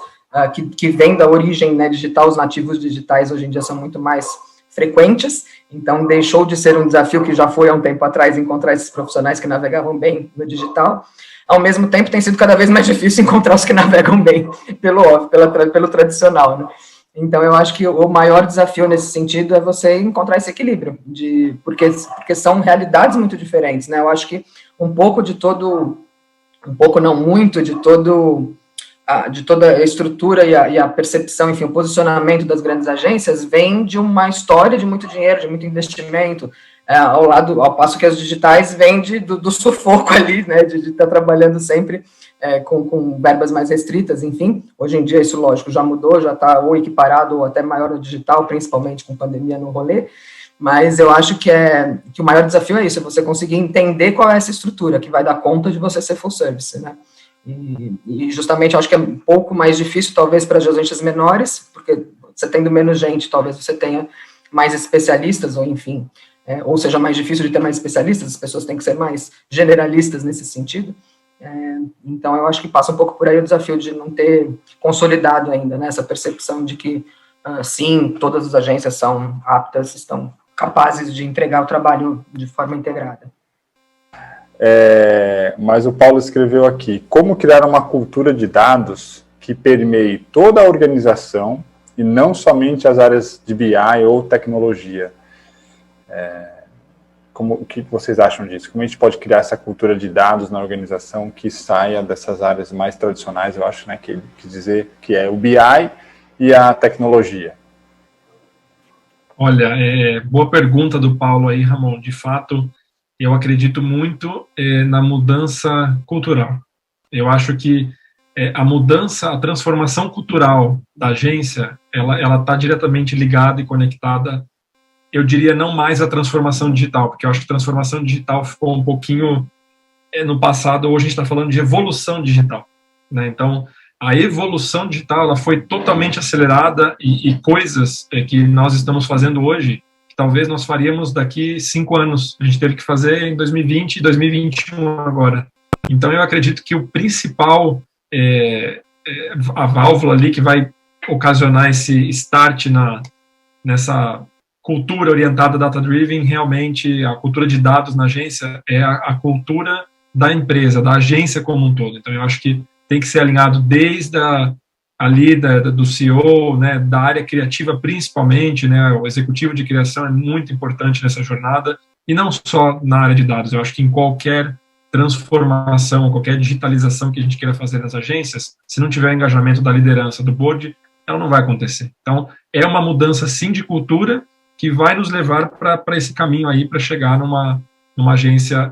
que vêm da origem, né, digital, os nativos digitais hoje em dia são muito mais frequentes, então deixou de ser um desafio que já foi há um tempo atrás encontrar esses profissionais que navegavam bem no digital. Ao mesmo tempo tem sido cada vez mais difícil encontrar os que navegam bem pelo off, pelo tradicional, né? Então eu acho que o maior desafio nesse sentido é você encontrar esse equilíbrio, porque são realidades muito diferentes, né? Eu acho que um pouco não muito, de toda a estrutura e a percepção, enfim, o posicionamento das grandes agências vem de uma história de muito dinheiro, de muito investimento, ao passo que as digitais vêm do sufoco ali, né, de estar trabalhando sempre com verbas mais restritas, enfim. Hoje em dia isso, lógico, já mudou, já está ou equiparado ou até maior no digital, principalmente com pandemia no rolê, mas eu acho que o maior desafio é isso, é você conseguir entender qual é essa estrutura que vai dar conta de você ser full service, né? E justamente eu acho que é um pouco mais difícil, talvez, para as agências menores, porque você tendo menos gente, talvez você tenha mais especialistas, ou enfim, ou seja, mais difícil de ter mais especialistas, as pessoas têm que ser mais generalistas nesse sentido. Então, eu acho que passa um pouco por aí o desafio de não ter consolidado ainda, né, essa percepção de que, sim, todas as agências são aptas, estão capazes de entregar o trabalho de forma integrada. Mas o Paulo escreveu aqui, como criar uma cultura de dados que permeie toda a organização e não somente as áreas de BI ou tecnologia. O que vocês acham disso? Como a gente pode criar essa cultura de dados na organização que saia dessas áreas mais tradicionais, eu acho, né, que ele quis dizer que é o BI e a tecnologia? Olha, boa pergunta do Paulo aí, Ramon. De fato, eu acredito muito na mudança cultural. Eu acho que a mudança, a transformação cultural da agência, ela está diretamente ligada e conectada, eu diria, não mais à transformação digital, porque eu acho que transformação digital ficou um pouquinho no passado, hoje a gente está falando de evolução digital, né? Então, a evolução digital ela foi totalmente acelerada e coisas que nós estamos fazendo hoje, que talvez nós faríamos daqui 5 anos, a gente teve que fazer em 2020 e 2021 agora. Então, eu acredito que o principal, a válvula ali que vai ocasionar esse start nessa cultura orientada data-driven, realmente a cultura de dados na agência é a cultura da empresa, da agência como um todo. Então, eu acho que tem que ser alinhado desde do CEO, né, da área criativa principalmente, né, o executivo de criação é muito importante nessa jornada, e não só na área de dados. Eu acho que em qualquer transformação, qualquer digitalização que a gente queira fazer nas agências, se não tiver engajamento da liderança, do board, ela não vai acontecer. Então, é uma mudança, sim, de cultura, que vai nos levar para esse caminho aí, para chegar numa agência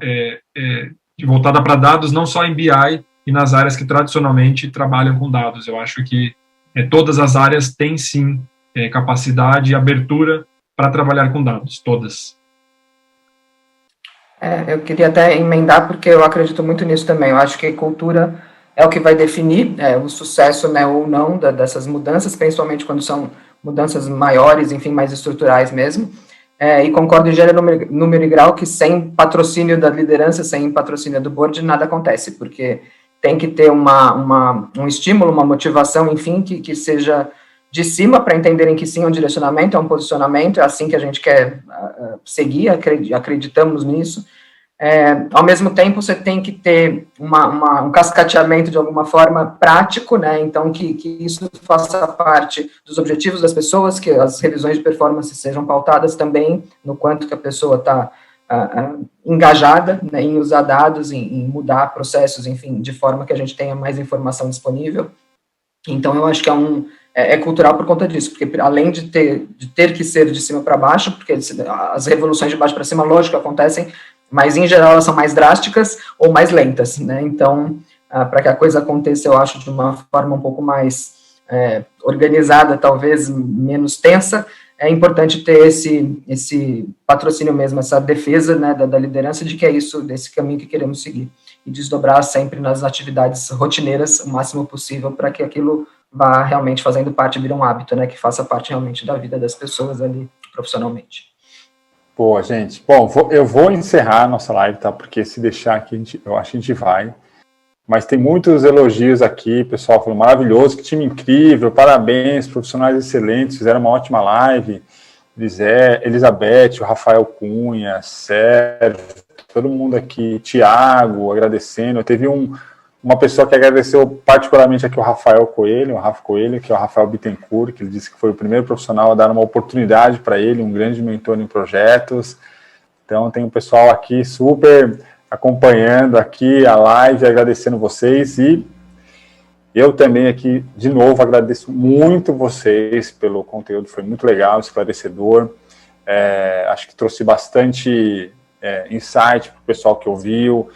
voltada para dados, não só em BI e nas áreas que tradicionalmente trabalham com dados. Eu acho que todas as áreas têm, sim, capacidade e abertura para trabalhar com dados, todas. Eu queria até emendar, porque eu acredito muito nisso também. Eu acho que cultura é o que vai definir o sucesso, né, ou não dessas mudanças, principalmente quando são mudanças maiores, enfim, mais estruturais mesmo. E concordo em gênero, número e grau que sem patrocínio da liderança, sem patrocínio do board, nada acontece, porque tem que ter um estímulo, uma motivação, enfim, que seja de cima para entenderem que sim, é um direcionamento, é um posicionamento, é assim que a gente quer seguir, acreditamos nisso. Ao mesmo tempo, você tem que ter um cascateamento, de alguma forma, prático, né? Então, que isso faça parte dos objetivos das pessoas, que as revisões de performance sejam pautadas também no quanto que a pessoa está engajada, né, em usar dados, em mudar processos, enfim, de forma que a gente tenha mais informação disponível. Então, eu acho que é cultural por conta disso, porque além de ter que ser de cima para baixo, porque as revoluções de baixo para cima, lógico, acontecem, mas, em geral, elas são mais drásticas ou mais lentas, né? Então, para que a coisa aconteça, eu acho, de uma forma um pouco mais organizada, talvez menos tensa, é importante ter esse patrocínio mesmo, essa defesa, né, da liderança de que é isso, desse caminho que queremos seguir. E desdobrar sempre nas atividades rotineiras o máximo possível para que aquilo vá realmente fazendo parte, vira um hábito, né, que faça parte realmente da vida das pessoas ali profissionalmente. Boa, gente. Bom, eu vou encerrar a nossa live, tá? Porque se deixar aqui, eu acho que a gente vai. Mas tem muitos elogios aqui, pessoal falou, maravilhoso, que time incrível, parabéns, profissionais excelentes, fizeram uma ótima live. Elizabeth, o Rafael Cunha, Sérgio, todo mundo aqui, Tiago, agradecendo. Teve uma pessoa que agradeceu particularmente aqui o Rafa Coelho, que é o Rafael Bittencourt, que ele disse que foi o primeiro profissional a dar uma oportunidade para ele, um grande mentor em projetos. Então tem um pessoal aqui super acompanhando aqui a live, agradecendo vocês, e eu também aqui, de novo, agradeço muito vocês pelo conteúdo, foi muito legal, esclarecedor, acho que trouxe bastante insight para o pessoal que ouviu,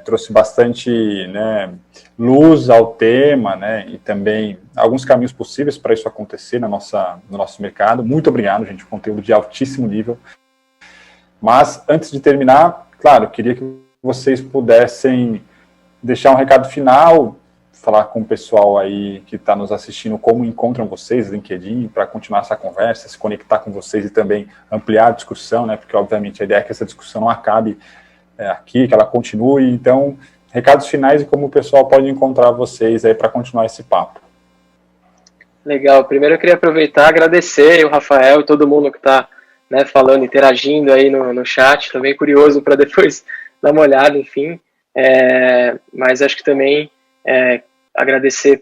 trouxe bastante, né, luz ao tema, né, e também alguns caminhos possíveis para isso acontecer no nosso mercado. Muito obrigado, gente, conteúdo de altíssimo nível. Mas, antes de terminar, claro, queria que vocês pudessem deixar um recado final, falar com o pessoal aí que está nos assistindo como encontram vocês no LinkedIn, para continuar essa conversa, se conectar com vocês e também ampliar a discussão, né, porque, obviamente, a ideia é que essa discussão não acabe aqui, que ela continue. Então, recados finais e como o pessoal pode encontrar vocês aí para continuar esse papo. Legal. Primeiro eu queria aproveitar e agradecer o Rafael e todo mundo que está, né, falando, interagindo aí no chat. Também curioso para depois dar uma olhada, enfim. Mas acho que também agradecer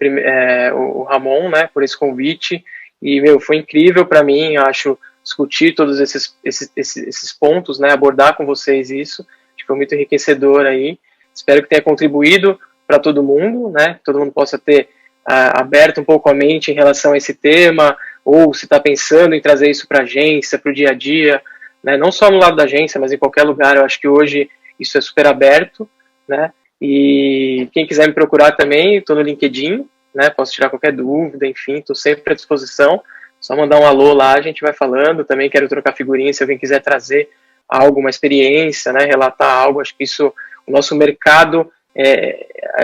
o Ramon, né, por esse convite. E, foi incrível para mim, acho, discutir todos esses pontos, né, abordar com vocês isso. Foi muito enriquecedor aí. Espero que tenha contribuído para todo mundo, né? Que todo mundo possa ter aberto um pouco a mente em relação a esse tema, ou se está pensando em trazer isso para a agência, para o dia a dia, né? Não só no lado da agência, mas em qualquer lugar. Eu acho que hoje isso é super aberto, né? E quem quiser me procurar também, estou no LinkedIn, né? Posso tirar qualquer dúvida, enfim, estou sempre à disposição. Só mandar um alô lá, a gente vai falando. Também quero trocar figurinha se alguém quiser trazer algo, uma experiência, né, relatar algo. Acho que isso, o nosso mercado,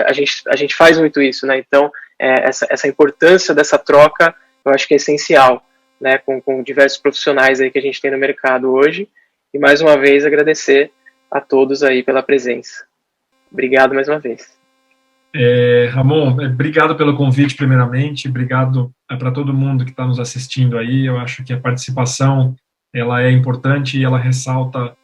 a gente faz muito isso, né, então essa importância dessa troca, eu acho que é essencial, né, com diversos profissionais aí que a gente tem no mercado hoje, e mais uma vez agradecer a todos aí pela presença. Obrigado mais uma vez. Ramon, obrigado pelo convite primeiramente, obrigado para todo mundo que está nos assistindo aí. Eu acho que a participação ela é importante e ela ressalta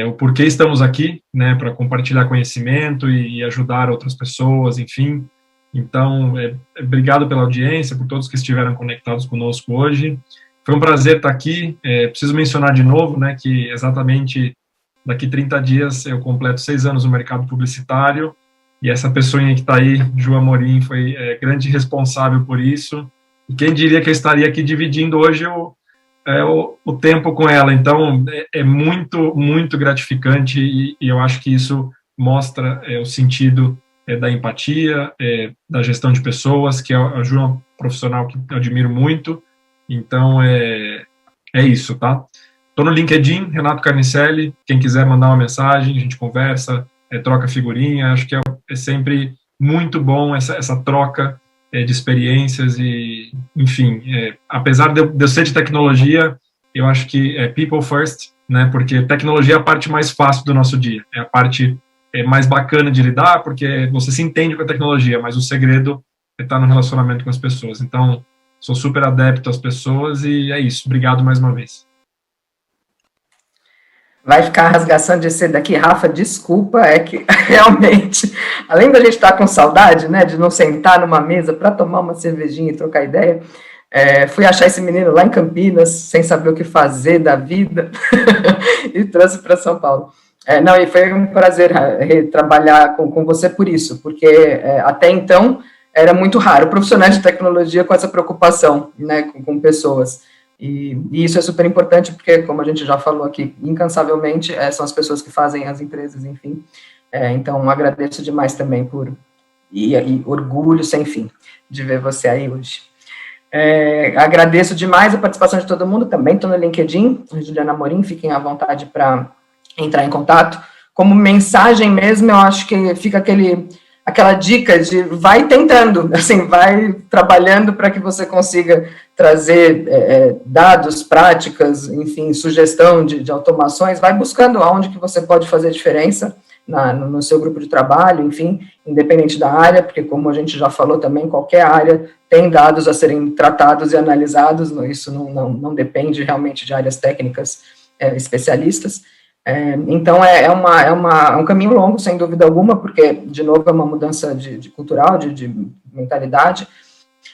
o porquê estamos aqui, né, para compartilhar conhecimento e ajudar outras pessoas, enfim. Então, obrigado pela audiência, por todos que estiveram conectados conosco hoje. Foi um prazer estar aqui. Preciso mencionar de novo, né, que exatamente daqui 30 dias eu completo 6 anos no mercado publicitário, e essa pessoinha que está aí, Ju Amorim, foi grande responsável por isso. E quem diria que eu estaria aqui dividindo hoje o tempo com ela. Então, é muito, muito gratificante, e eu acho que isso mostra o sentido da empatia, da gestão de pessoas, que a Ju é uma profissional que eu admiro muito. Então, é isso, tá? Estou no LinkedIn, Renato Carnicelli, quem quiser mandar uma mensagem, a gente conversa, troca figurinha. Acho que é sempre muito bom essa troca de experiências e, enfim, apesar de eu ser de tecnologia, eu acho que é people first, né, porque tecnologia é a parte mais fácil do nosso dia, é a parte mais bacana de lidar, porque você se entende com a tecnologia, mas o segredo é estar no relacionamento com as pessoas. Então, sou super adepto às pessoas e é isso. Obrigado mais uma vez. Vai ficar a rasgação de seda daqui, Rafa, desculpa, é que realmente, além da gente estar com saudade, né, de não sentar numa mesa para tomar uma cervejinha e trocar ideia, fui achar esse menino lá em Campinas, sem saber o que fazer da vida, e trouxe para São Paulo. Não, e foi um prazer trabalhar com você por isso, porque até então era muito raro profissionais de tecnologia com essa preocupação, né, com pessoas. E isso é super importante, porque, como a gente já falou aqui, incansavelmente, são as pessoas que fazem as empresas, enfim. Então, agradeço demais também e orgulho sem fim de ver você aí hoje. Agradeço demais a participação de todo mundo, também estou no LinkedIn, Juliana Amorim, fiquem à vontade para entrar em contato. Como mensagem mesmo, eu acho que fica aquela dica de vai tentando, assim, vai trabalhando para que você consiga trazer dados, práticas, enfim, sugestão de automações, vai buscando aonde que você pode fazer diferença no seu grupo de trabalho, enfim, independente da área, porque como a gente já falou também, qualquer área tem dados a serem tratados e analisados, isso não depende realmente de áreas técnicas especialistas. Então, é um caminho longo, sem dúvida alguma, porque, de novo, é uma mudança de cultural, de mentalidade,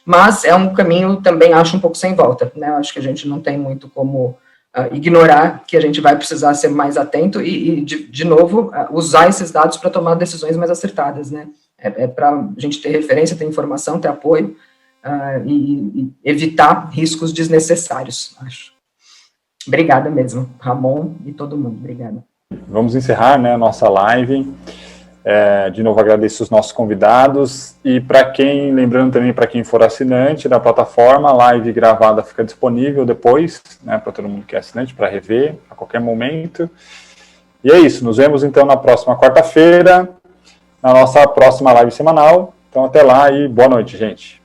mas é um caminho também, acho, um pouco sem volta, né? Acho que a gente não tem muito como ignorar que a gente vai precisar ser mais atento e de novo, usar esses dados para tomar decisões mais acertadas, né? Para a gente ter referência, ter informação, ter apoio e evitar riscos desnecessários, acho. Obrigada mesmo, Ramon e todo mundo, obrigada. Vamos encerrar, né, a nossa live. De novo, agradeço os nossos convidados. E lembrando também, para quem for assinante da plataforma, a live gravada fica disponível depois, né, para todo mundo que é assinante, para rever a qualquer momento. E é isso, nos vemos então na próxima quarta-feira, na nossa próxima live semanal. Então, até lá e boa noite, gente.